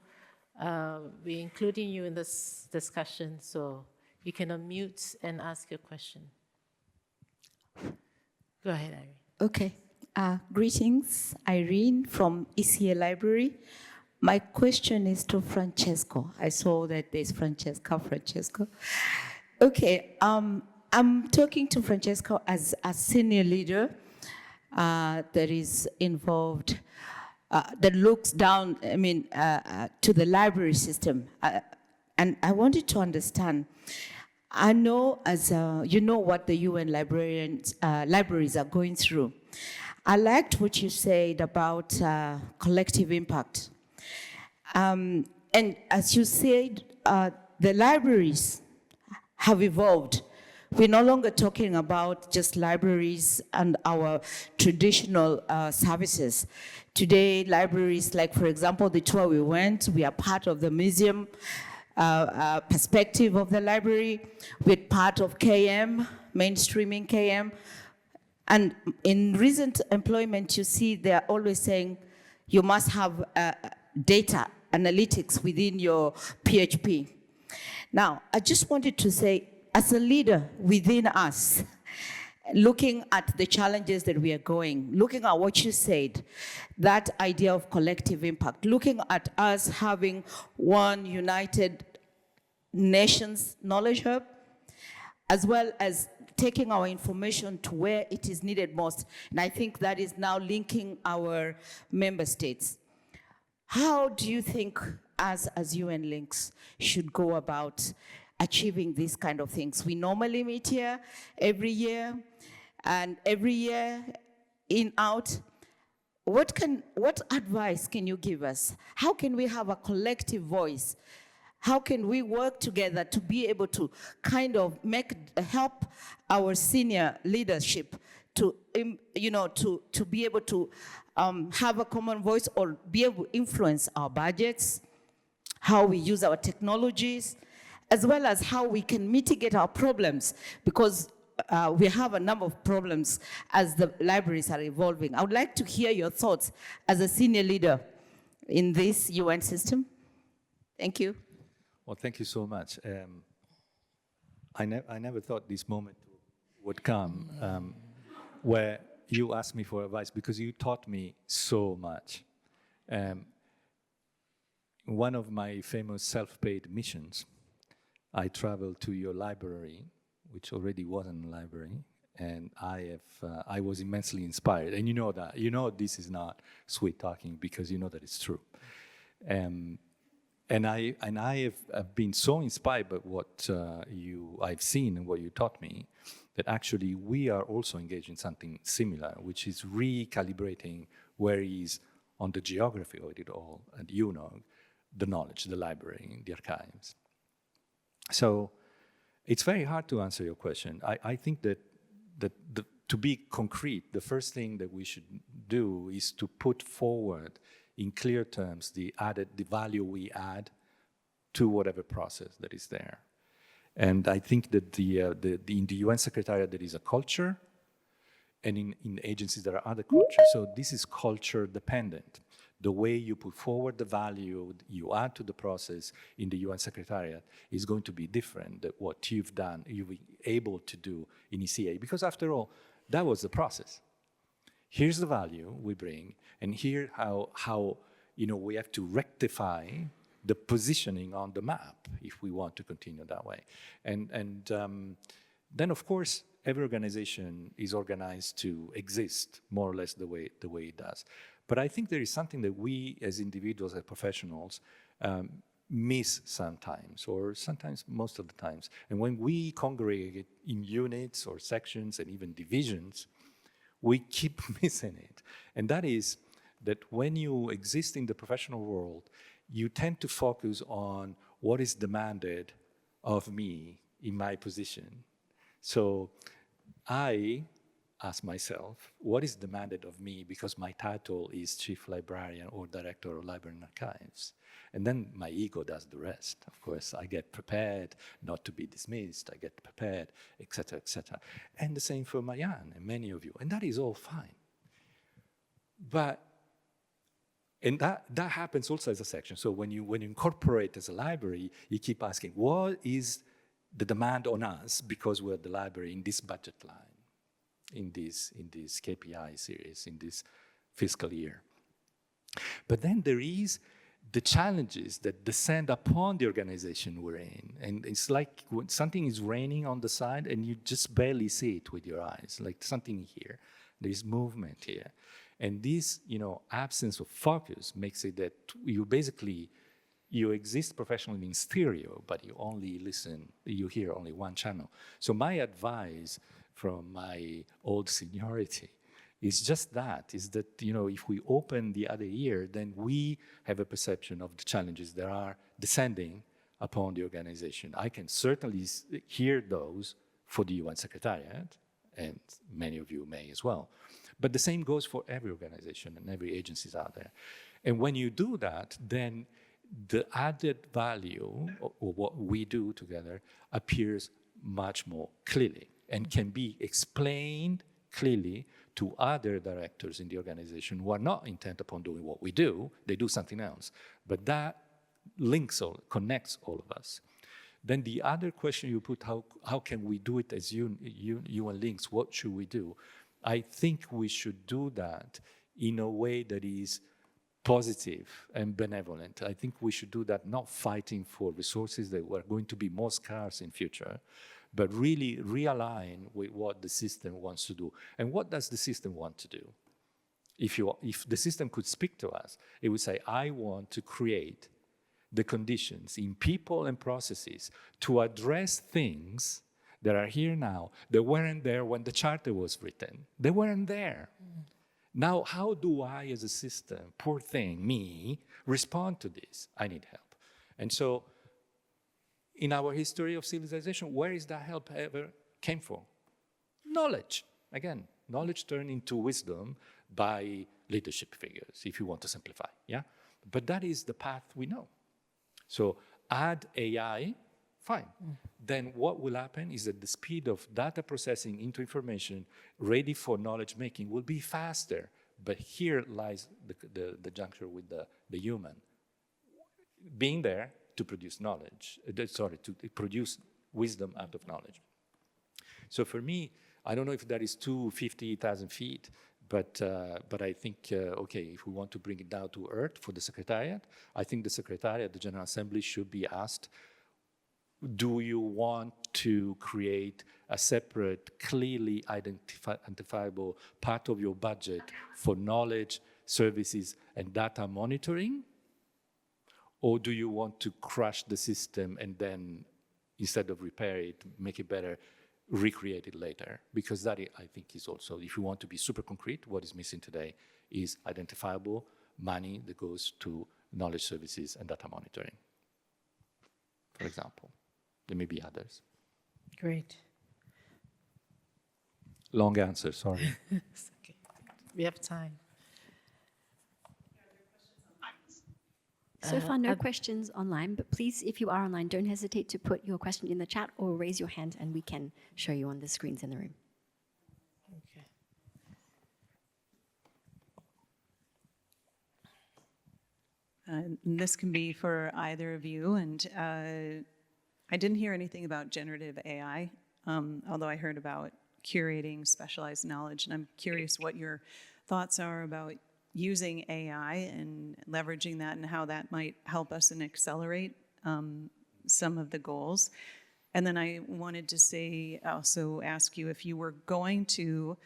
we're including you in this discussion, so you can unmute and ask your question. Go ahead, Irene. Okay. Greetings, Irene from ECA Library. My question is to Francesco. I saw that there's Francesco. Okay, I'm talking to Francesco as a senior leader that is involved, that looks down, to the library system. And I wanted to understand, I know you know what the UN libraries are going through. I liked what you said about collective impact. And as you said, the libraries have evolved. We're no longer talking about just libraries and our traditional services. Today, libraries, like for example, the tour we went, we are part of the museum perspective of the library. We're part of KM, mainstreaming KM. And in recent employment, you see they're always saying you must have data analytics within your PHP. Now, I just wanted to say, as a leader within us, looking at the challenges that we are going, looking at what you said, that idea of collective impact, looking at us having one united nations knowledge hub, as well as taking our information to where it is needed most. And I think that is now linking our member states. How do you think us as UN links should go about achieving these kind of things? We normally meet here every year, and every year in, out. What advice can you give us? How can we have a collective voice? How can we work together to be able to kind of help our senior leadership to be able to have a common voice or be able to influence our budgets, how we use our technologies, as well as how we can mitigate our problems, because we have a number of problems as the libraries are evolving. I would like to hear your thoughts as a senior leader in this UN system. Thank you. Well, thank you so much. I never thought this moment would come where you asked me for advice, because you taught me so much. One of my famous self-paid missions, I traveled to your library, which already wasn't a library, and I was immensely inspired. And you know that. You know this is not sweet talking, because you know that it's true. And I have been so inspired by what I've seen and what you taught me, that actually we are also engaged in something similar, which is recalibrating where is on the geography of it all, and the knowledge, the library, the archives. So it's very hard to answer your question. I think that to be concrete, the first thing that we should do is to put forward in clear terms the value we add to whatever process that is there. And I think that in the UN Secretariat there is a culture, and in agencies there are other cultures. So this is culture dependent. The way you put forward the value you add to the process in the UN Secretariat is going to be different than what you've done, you've been able to do in ECA. Because after all, that was the process. Here's the value we bring, and here how we have to rectify the positioning on the map if we want to continue that way. And then, of course, every organization is organized to exist more or less the way it does. But I think there is something that we as individuals, as professionals, miss sometimes, or sometimes most of the times. And when we congregate in units or sections and even divisions, we keep missing it. And that is that when you exist in the professional world, you tend to focus on what is demanded of me in my position. So I ask myself, what is demanded of me because my title is Chief Librarian or Director of Library and Archives? And then my ego does the rest. Of course, I get prepared not to be dismissed. I get prepared, etc., etc. And the same for Marian and many of you. And that is all fine. And that happens also as a section. So when you incorporate as a library, you keep asking, what is the demand on us because we're the library in this budget line, in this KPI series, in this fiscal year? But then there is the challenges that descend upon the organization we're in. And it's like when something is raining on the side and you just barely see it with your eyes, like something here, there's movement here. And this, absence of focus makes it that you exist professionally in stereo, but you hear only one channel. So my advice from my old seniority is just that, if we open the other ear, then we have a perception of the challenges that are descending upon the organization. I can certainly hear those for the UN Secretariat, and many of you may as well. But the same goes for every organization and every agencies out there. And when you do that, then the added value of what we do together appears much more clearly and can be explained clearly to other directors in the organization who are not intent upon doing what we do. They do something else. But that connects all of us. Then the other question you put, how can we do it as UN Links? What should we do? I think we should do that in a way that is positive and benevolent. I think we should do that not fighting for resources that are going to be more scarce in future, but really realign with what the system wants to do. And what does the system want to do? If the system could speak to us, it would say, I want to create the conditions in people and processes to address things that are here now that weren't there when the charter was written. They weren't there. Now, how do I, as a system, poor thing, me, respond to this? I need help. And so, in our history of civilization, where is that help ever came from? Knowledge. Again, knowledge turned into wisdom by leadership figures, if you want to simplify, yeah? But that is the path we know. So, add AI, fine. Then what will happen is that the speed of data processing into information ready for knowledge making will be faster. But here lies the juncture with the human. Being there to produce knowledge, to produce wisdom out of knowledge. So for me, I don't know if that is 250,000 feet, but I think, okay, if we want to bring it down to earth for the Secretariat, I think the Secretariat, the General Assembly, should be asked, do you want to create a separate, clearly identifiable part of your budget for knowledge, services, and data monitoring? Or do you want to crush the system and then, instead of repair it, make it better, recreate it later? Because that, I think, is also, if you want to be super concrete, what is missing today is identifiable money that goes to knowledge services and data monitoring, for example. There may be others. Great. Long answer, sorry. It's okay. We have time. So far, no questions online, but please, if you are online, don't hesitate to put your question in the chat or raise your hand and we can show you on the screens in the room. Okay. This can be for either of you, and I didn't hear anything about generative AI, although I heard about curating specialized knowledge, and I'm curious what your thoughts are about using AI and leveraging that and how that might help us and accelerate some of the goals. And then I wanted to say, also ask you if you were going to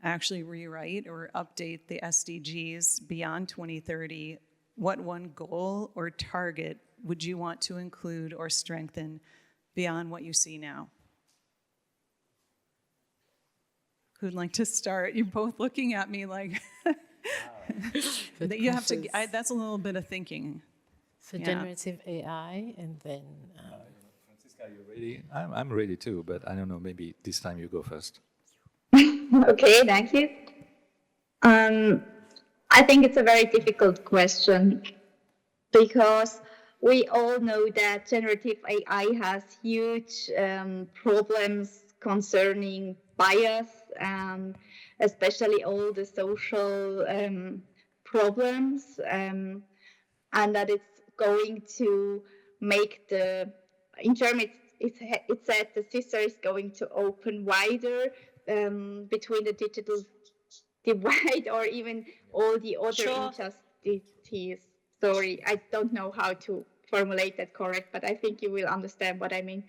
actually rewrite or update the SDGs beyond 2030, what one goal or target would you want to include or strengthen beyond what you see now? Who'd like to start? You're both looking at me like you have to. That's a little bit of thinking. So generative AI, and then. Franziska, are you ready? I'm ready too, but I don't know. Maybe this time you go first. Okay, thank you. I think it's a very difficult question because we all know that generative AI has huge problems concerning bias, especially all the social problems, and that it's going to make in German it said the scissor is going to open wider between the digital divide or even all the other injustices. Sorry, I don't know how to formulate that correct, but I think you will understand what I mean.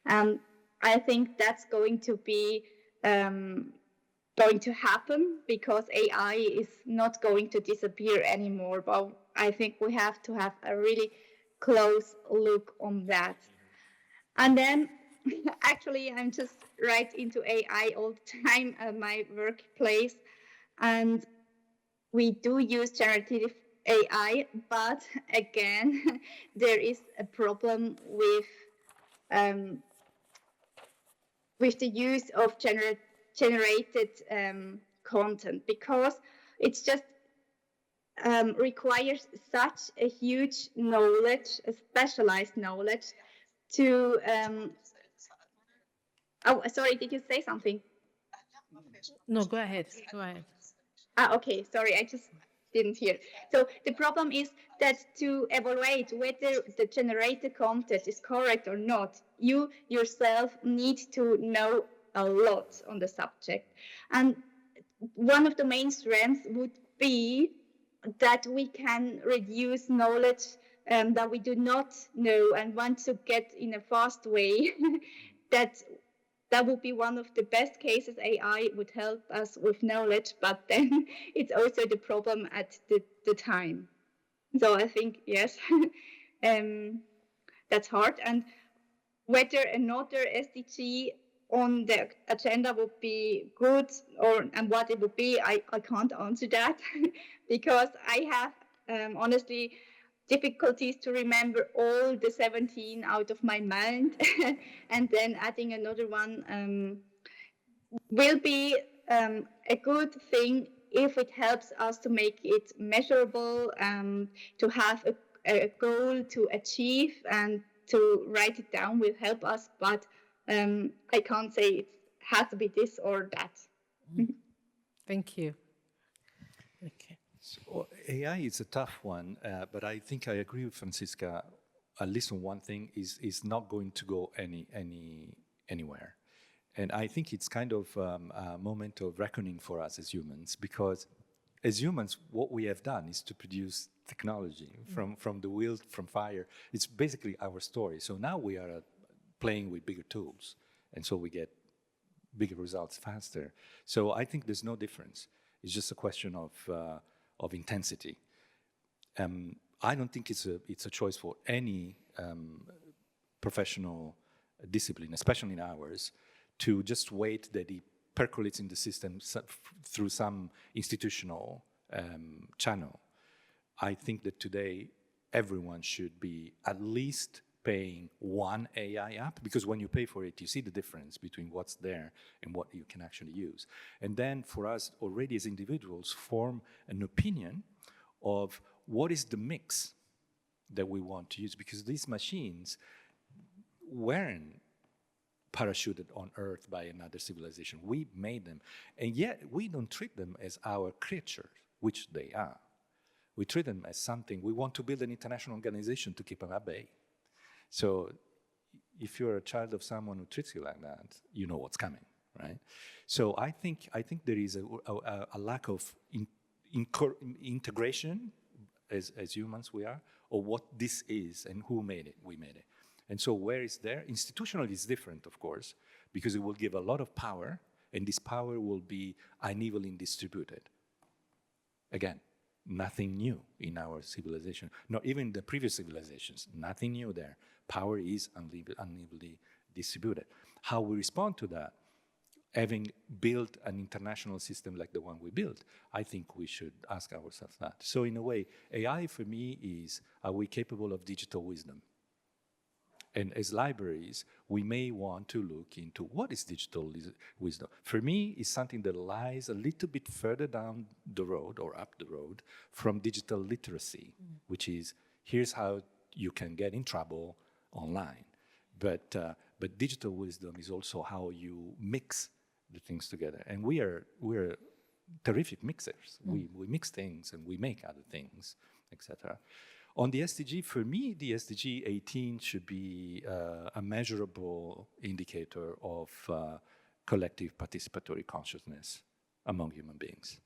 I think that's going to be going to happen because AI is not going to disappear anymore. But I think we have to have a really close look on that. And then actually, I'm just right into AI all the time at my workplace. And we do use generative AI, but again, there is a problem with the use of generated content because it's just requires such a huge knowledge, a specialized knowledge to oh, sorry, did you say something? No, go ahead. Go ahead. Okay, sorry, I just didn't hear. So the problem is that to evaluate whether the generated content is correct or not, you yourself need to know a lot on the subject. And one of the main strengths would be that we can reduce knowledge that we do not know and want to get in a fast way. That would be one of the best cases. AI would help us with knowledge, but then it's also the problem at the time. So I think, yes, that's hard. And whether another SDG on the agenda would be good and what it would be, I can't answer that because I have honestly difficulties to remember all the 17 out of my mind and then adding another one will be a good thing if it helps us to make it measurable, to have a goal to achieve and to write it down will help us, but I can't say it has to be this or that. Thank you. Okay. So AI is a tough one, but I think I agree with Franziska. At least on one thing is not going to go anywhere, and I think it's kind of a moment of reckoning for us as humans, because as humans, what we have done is to produce technology from the wheel, from fire. It's basically our story. So now we are playing with bigger tools, and so we get bigger results faster. So I think there's no difference. It's just a question of intensity. I don't think it's a choice for any professional discipline, especially in ours, to just wait that it percolates in the system through some institutional channel. I think that today everyone should be at least paying one AI app, because when you pay for it, you see the difference between what's there and what you can actually use. And then for us already as individuals, form an opinion of what is the mix that we want to use, because these machines weren't parachuted on Earth by another civilization. We made them, and yet we don't treat them as our creatures, which they are. We treat them as something. We want to build an international organization to keep them at bay. So if you're a child of someone who treats you like that, you know what's coming, right? So I think there is a lack of integration as humans we are, or what this is and who made it. We made it. And so where is there? Institutionally is different, of course, because it will give a lot of power, and this power will be unevenly distributed. Again, nothing new in our civilization, not even the previous civilizations, nothing new there. Power is unevenly distributed. How we respond to that, having built an international system like the one we built, I think we should ask ourselves that. So in a way, AI for me is, are we capable of digital wisdom? And as libraries, we may want to look into what is digital wisdom. For me, it's something that lies a little bit further down the road or up the road from digital literacy, which is, here's how you can get in trouble online. But digital wisdom is also how you mix the things together. And we're terrific mixers. We mix things and we make other things, etc. On the SDG, for me, the SDG 18 should be a measurable indicator of collective participatory consciousness among human beings,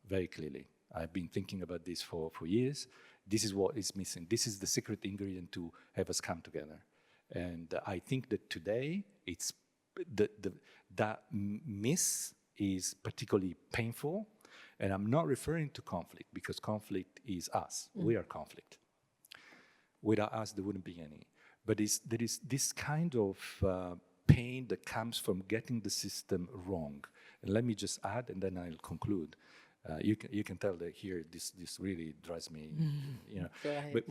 very clearly. I've been thinking about this for years. This is what is missing. This is the secret ingredient to have us come together. And I think that today, it's that miss is particularly painful. And I'm not referring to conflict, because conflict is us. We are conflict. Without us, there wouldn't be any. But there is this kind of pain that comes from getting the system wrong. And let me just add, and then I'll conclude. You can tell that here, this really drives me, you know. But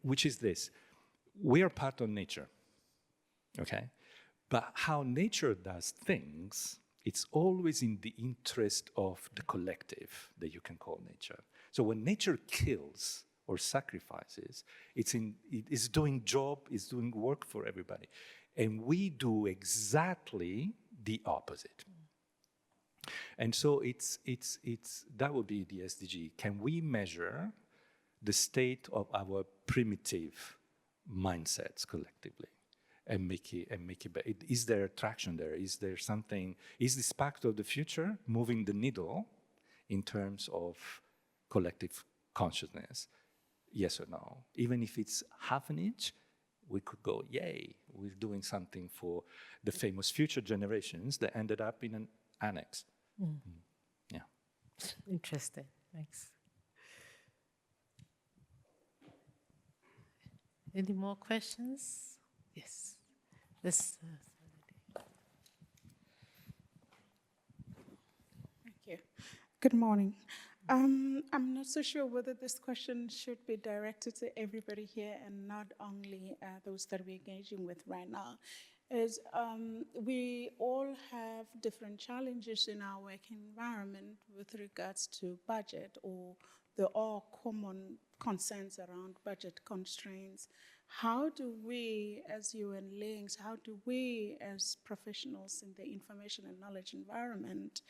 which is this: we are part of nature, okay? But how nature does things, it's always in the interest of the collective that you can call nature. So when nature kills or sacrifices, it's doing work for everybody. And we do exactly the opposite. And so that would be the SDG. Can we measure the state of our primitive mindsets collectively? And make it better. Is there traction there? Is there something? Is this pact of the future moving the needle in terms of collective consciousness? Yes or no? Even if it's half an inch, we could go, yay, we're doing something for the famous future generations that ended up in an annex. Yeah. Interesting. Thanks. Any more questions? Yes. This. Thank you. Good morning. I'm not so sure whether this question should be directed to everybody here and not only those that we're engaging with right now. We all have different challenges in our work environment with regards to budget, or there are common concerns around budget constraints. How do we as UN links, how do we as professionals in the information and knowledge environment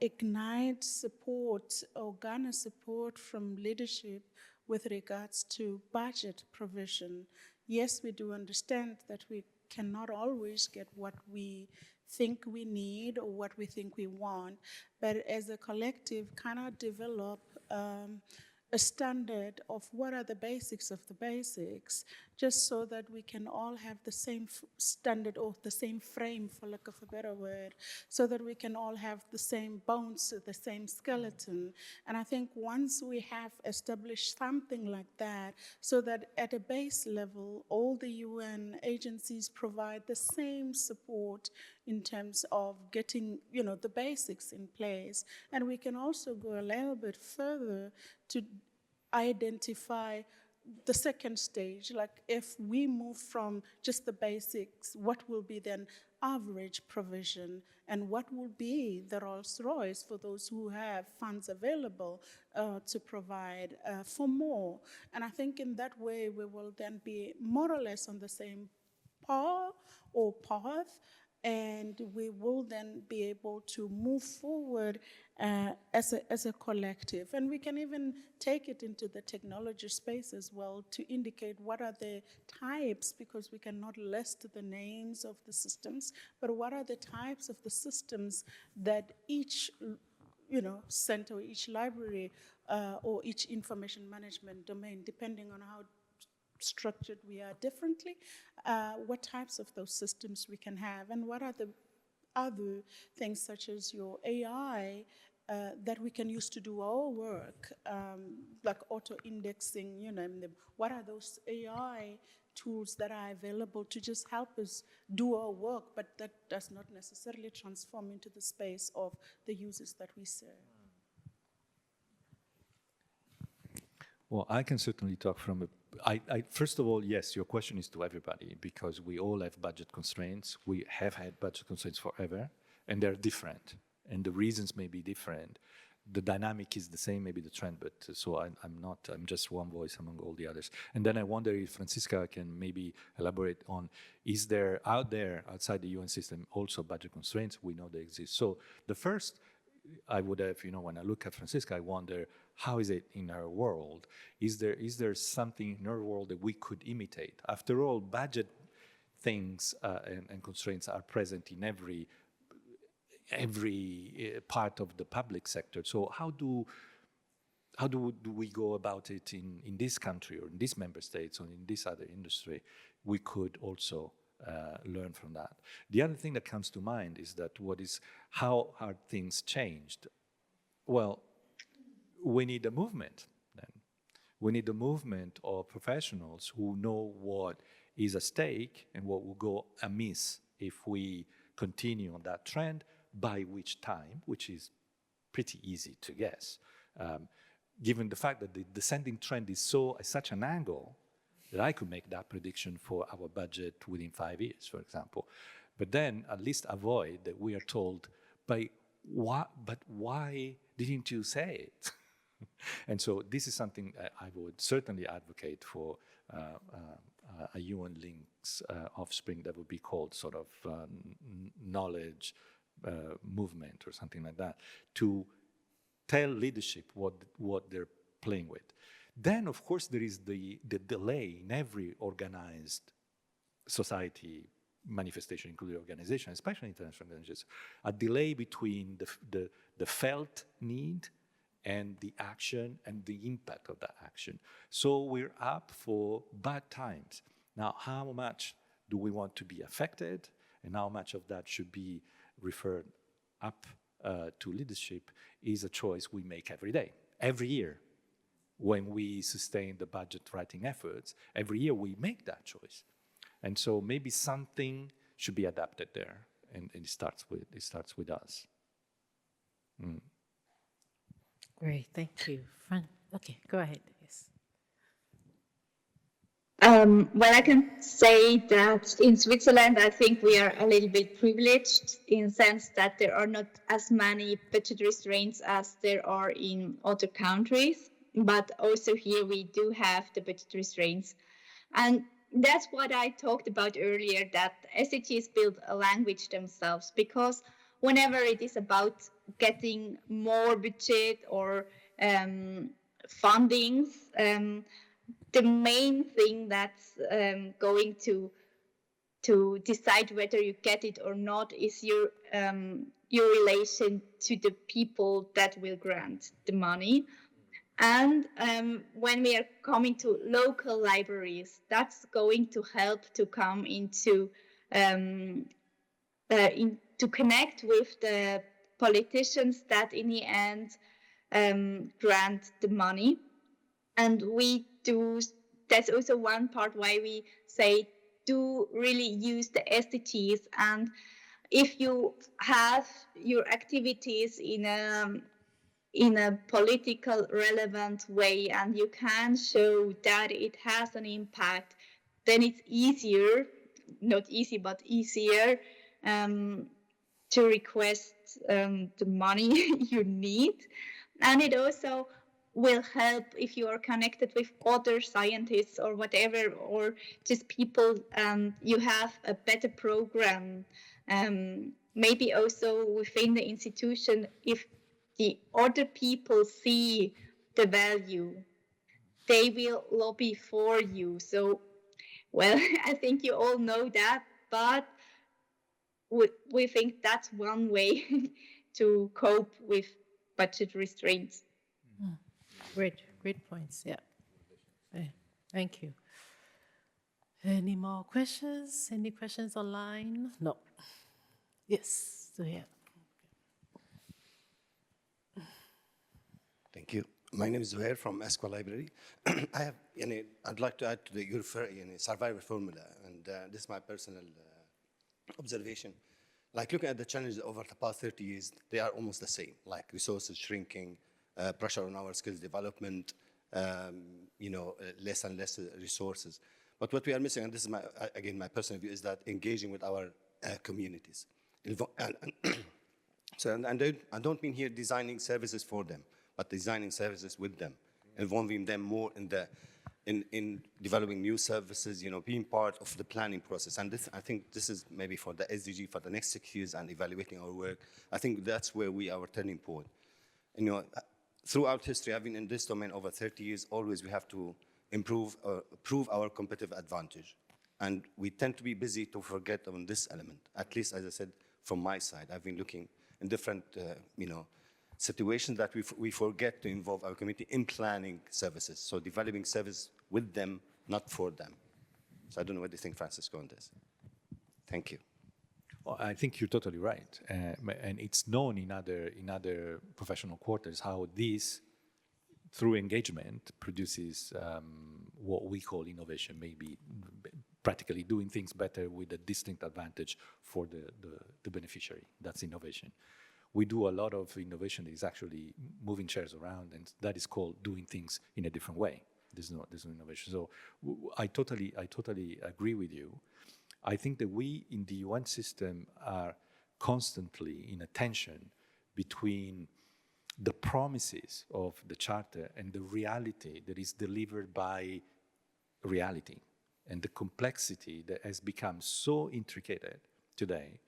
ignite support or garner support from leadership with regards to budget provision? Yes, we do understand that we cannot always get what we think we need or what we think we want, but as a collective cannot develop a standard of what are the basics of the basics, just so that we can all have the same standard or the same frame, for lack of a better word, so that we can all have the same bones, the same skeleton. And I think once we have established something like that, so that at a base level, all the UN agencies provide the same support in terms of getting, the basics in place. And we can also go a little bit further to identify the second stage, like if we move from just the basics, what will be then average provision, and what will be the Rolls Royce for those who have funds available to provide for more. And I think in that way, we will then be more or less on the same path, and we will then be able to move forward as a collective. And we can even take it into the technology space as well to indicate what are the types, because we cannot list the names of the systems, but what are the types of the systems that each center, each library, or each information management domain, depending on how structured we are differently, what types of those systems we can have, and what are the other things such as your AI that we can use to do our work, like auto-indexing, you name them. What are those AI tools that are available to just help us do our work, but that does not necessarily transform into the space of the users that we serve? Well, I can certainly talk from a first of all, yes, your question is to everybody, because we all have budget constraints. We have had budget constraints forever, and they're different, and the reasons may be different. The dynamic is the same, maybe the trend, but so I'm just one voice among all the others. And then I wonder if Franziska can maybe elaborate on, is there outside the UN system also budget constraints? We know they exist. So the first, I would have, when I look at Franziska, I wonder, how is it in our world? Is there something in our world that we could imitate? After all, budget things and constraints are present in every part of the public sector. So how do we go about it in this country or in this member states or in this other industry? We could also learn from that. The other thing that comes to mind is that how are things changed? Well, we need a movement then. We need a movement of professionals who know what is at stake and what will go amiss if we continue on that trend, by which time, which is pretty easy to guess, given the fact that the descending trend is at such an angle that I could make that prediction for our budget within 5 years, for example. But then at least avoid that we are told, but why didn't you say it? And so this is something I would certainly advocate for a UN Links offspring that would be called sort of knowledge movement or something like that, to tell leadership what they're playing with. Then, of course, there is the delay in every organized society manifestation, including organization, especially international organizations, a delay between the felt need and the action and the impact of that action. So we're up for bad times. Now, how much do we want to be affected, and how much of that should be referred up to leadership is a choice we make every day, every year. When we sustain the budget writing efforts, every year we make that choice. And so maybe something should be adapted there, and it starts with us. Great, thank you. Okay, go ahead. Yes. Well, I can say that in Switzerland, I think we are a little bit privileged in the sense that there are not as many budget restraints as there are in other countries. But also here we do have the budget restraints. And that's what I talked about earlier, that SDGs build a language themselves, because whenever it is about getting more budget or fundings, the main thing that's going to decide whether you get it or not is your relation to the people that will grant the money. And when we are coming to local libraries, that's going to help to come into to connect with the politicians that in the end grant the money. And we do, that's also one part why we say do really use the SDGs. And if you have your activities in a political relevant way and you can show that it has an impact, then it's easier, not easy, but easier to request the money you need. And it also will help if you are connected with other scientists or whatever, or just people, you have a better program. Maybe also within the institution, if the other people see the value, they will lobby for you. So, well, I think you all know that, but we think that's one way to cope with budget restraints. Great points. Yeah. Thank you. Any more questions? Any questions online? No. Yes. So yeah. Thank you. My name is Zuhair from Esqua Library. I'd like to add to your survival formula, and this is my personal observation. Like looking at the challenges over the past 30 years, they are almost the same, like resources shrinking, pressure on our skills development, less and less resources. But what we are missing, and this is again my personal view, is that engaging with our communities. I don't mean here designing services for them, but designing services with them, involving them more in developing new services, being part of the planning process. And I think this is maybe for the SDG for the next 6 years and evaluating our work. I think that's where our turning point. Throughout history, I've been in this domain over 30 years, always we have to prove our competitive advantage. And we tend to be busy to forget on this element. At least, as I said, from my side, I've been looking in different, situations that we forget to involve our community in planning services. So developing service with them, not for them. So I don't know what you think, Francesco, on this. Thank you. Well, I think you're totally right. And it's known in other professional quarters how this, through engagement, produces what we call innovation, maybe practically doing things better with a distinct advantage for the beneficiary. That's innovation. We do a lot of innovation that is actually moving chairs around, and that is called doing things in a different way. There's no innovation. So I totally agree with you. I think that we in the UN system are constantly in a tension between the promises of the Charter and the reality that is delivered by reality, and the complexity that has become so intricate today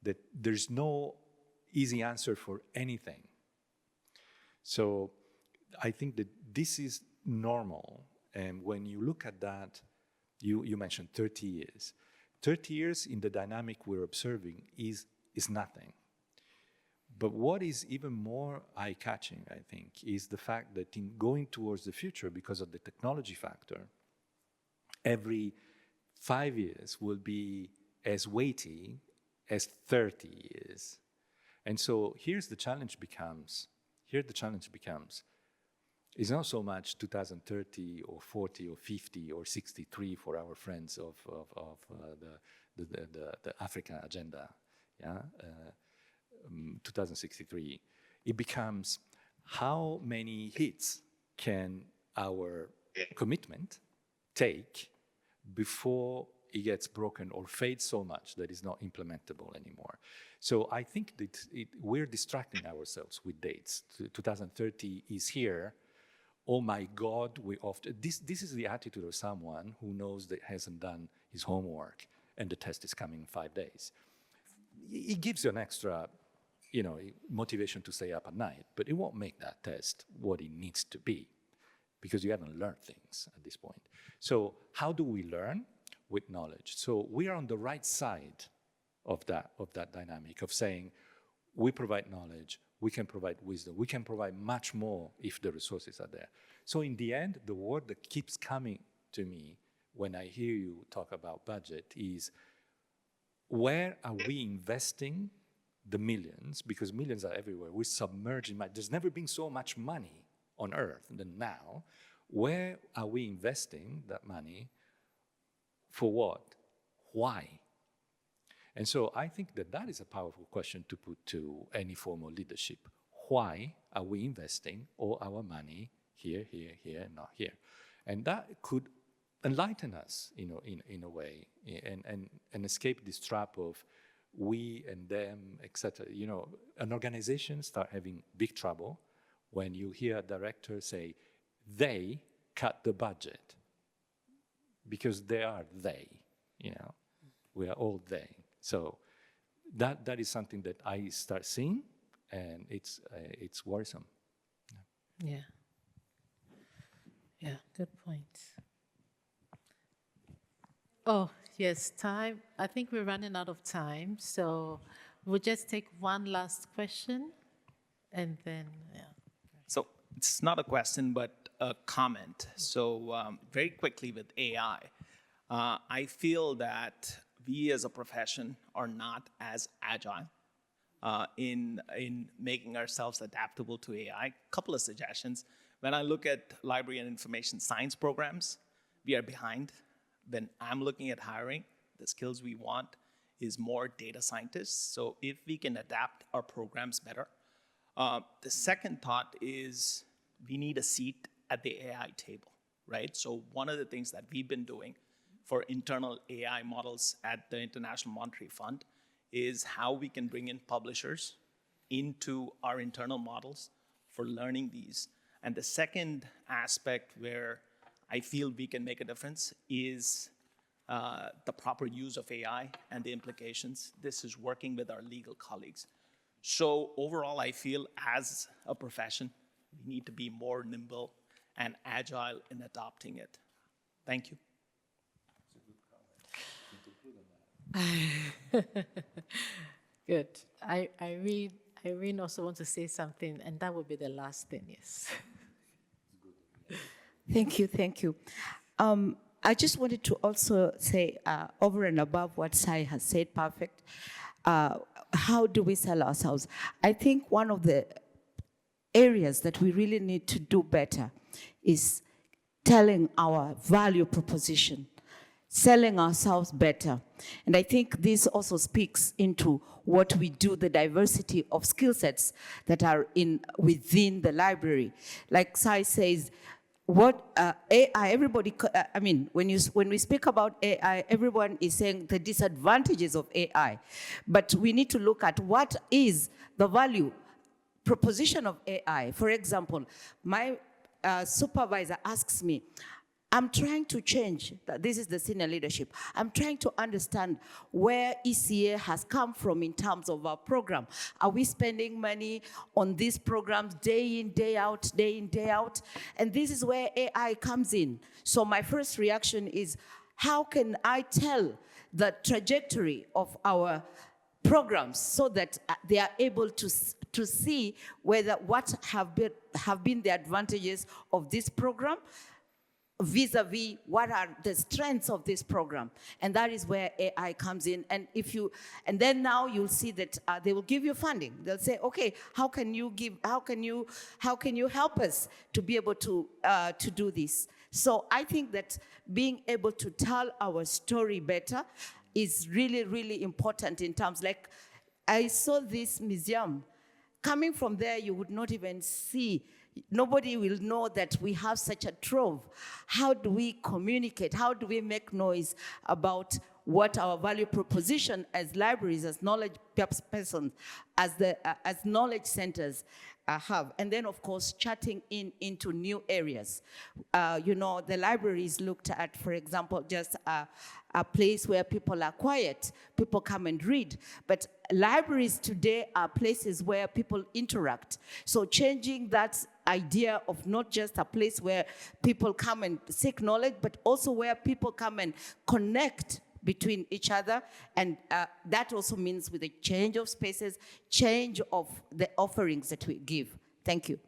that there's no easy answer for anything. So I think that this is normal. And when you look at that, you mentioned 30 years. 30 years in the dynamic we're observing is nothing. But what is even more eye-catching, I think, is the fact that in going towards the future, because of the technology factor, every 5 years will be as weighty as 30 years. And so here the challenge becomes, it's not so much 2030 or 40 or 50 or 63 for our friends of the Africa agenda, 2063. It becomes how many hits can our commitment take before it gets broken or fades so much that it's not implementable anymore. So I think that we're distracting ourselves with dates. 2030 is here. Oh my God, this is the attitude of someone who knows that hasn't done his homework and the test is coming in 5 days. It gives you an extra, motivation to stay up at night, but it won't make that test what it needs to be because you haven't learned things at this point. So how do we learn? With knowledge. So we are on the right side of that dynamic of saying we provide knowledge, we can provide wisdom, we can provide much more if the resources are there. So in the end, the word that keeps coming to me when I hear you talk about budget is where are we investing the millions? Because millions are everywhere. We're submerged in money. There's never been so much money on earth than now. Where are we investing that money? For what? Why? And so I think that is a powerful question to put to any form of leadership. Why are we investing all our money here, and not here? And that could enlighten us, in a way, and escape this trap of we and them, etc. An organization start having big trouble when you hear a director say, they cut the budget, because they are they, you know, we are all they. So that is something that I start seeing, and it's worrisome. Yeah. Yeah, good point. Oh, yes, time. I think we're running out of time, so we'll just take one last question, and then, yeah. So it's not a question, but a comment. So very quickly with AI, I feel that we as a profession are not as agile in making ourselves adaptable to AI. Couple of suggestions. When I look at library and information science programs, we are behind. When I'm looking at hiring, the skills we want is more data scientists. So if we can adapt our programs better. The second thought is we need a seat at the AI table, right? So one of the things that we've been doing for internal AI models at the International Monetary Fund is how we can bring in publishers into our internal models for learning these. And the second aspect where I feel we can make a difference is the proper use of AI and the implications. This is working with our legal colleagues. So overall, I feel as a profession, we need to be more nimble and agile in adopting it. Thank you. Good. Irene also wants to say something, and that would be the last thing, yes. Thank you, thank you. I just wanted to also say, over and above what Sai has said, perfect, how do we sell ourselves? I think one of the areas that we really need to do better is telling our value proposition, selling ourselves better. And I think this also speaks into what we do, the diversity of skill sets that are within the library. Like Sai says, what AI, everybody, I mean, when we speak about AI, everyone is saying the disadvantages of AI. But we need to look at what is the value proposition of AI. For example, my supervisor asks me, I'm trying to change, this is the senior leadership, I'm trying to understand where ECA has come from in terms of our program. Are we spending money on these programs day in, day out, day in, day out? And this is where AI comes in. So my first reaction is, how can I tell the trajectory of our programs so that they are able to see what have been the advantages of this program vis-a-vis what are the strengths of this program. And that is where AI comes in. And then now you'll see that they will give you funding. They'll say, okay, how can you help us to be able to do this? So I think that being able to tell our story better is really, really important in terms, like, I saw this museum. Coming from there, you would not even see, nobody will know that we have such a trove. How do we communicate? How do we make noise about what our value proposition as libraries, as knowledge persons, as knowledge centers have? And then, of course, chatting into new areas. The libraries looked at, for example, just a place where people are quiet, people come and read. But libraries today are places where people interact. So changing that idea of not just a place where people come and seek knowledge, but also where people come and connect between each other. And that also means with the change of spaces, change of the offerings that we give. Thank you.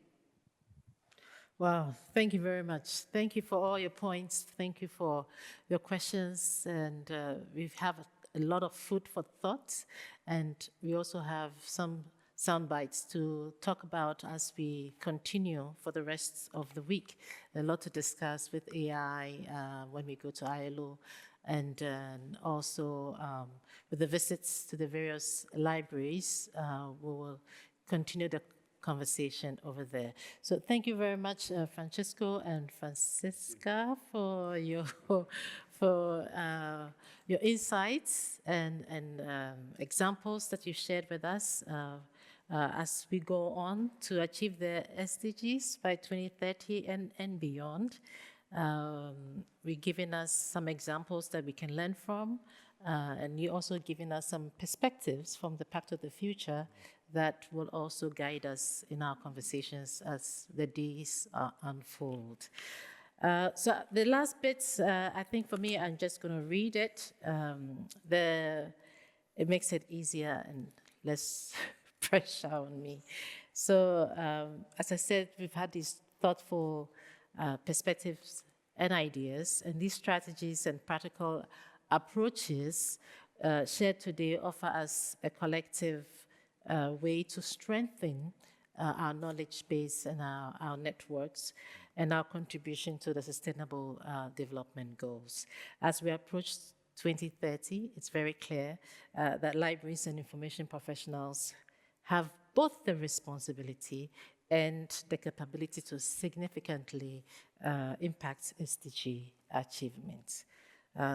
Wow, thank you very much. Thank you for all your points. Thank you for your questions. And we have a lot of food for thought. And we also have some sound bites to talk about as we continue for the rest of the week. A lot to discuss with AI when we go to ILO, and also with the visits to the various libraries. We will continue the conversation over there. So thank you very much, Francesco and Franziska, for your insights and examples that you shared with us as we go on to achieve the SDGs by 2030 and beyond. We're giving us some examples that we can learn from, and you're also giving us some perspectives from the Pact of the Future that will also guide us in our conversations as the days unfold. So the last bits, I think for me, I'm just going to read it. It makes it easier and less pressure on me. So as I said, we've had these thoughtful perspectives and ideas, and these strategies and practical approaches shared today offer us a collective way to strengthen our knowledge base and our networks and our contribution to the Sustainable Development Goals. As we approach 2030, it's very clear that libraries and information professionals have both the responsibility and the capability to significantly impact SDG achievements.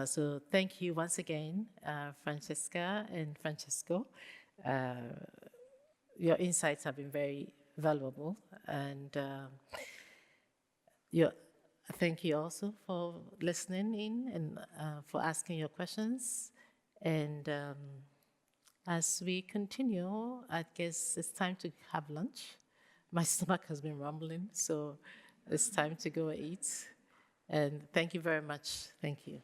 So thank you once again, Franziska and Francesco. Your insights have been very valuable, and thank you also for listening in and for asking your questions. And as we continue, I guess it's time to have lunch. My stomach has been rumbling, so it's time to go eat. And thank you very much. Thank you.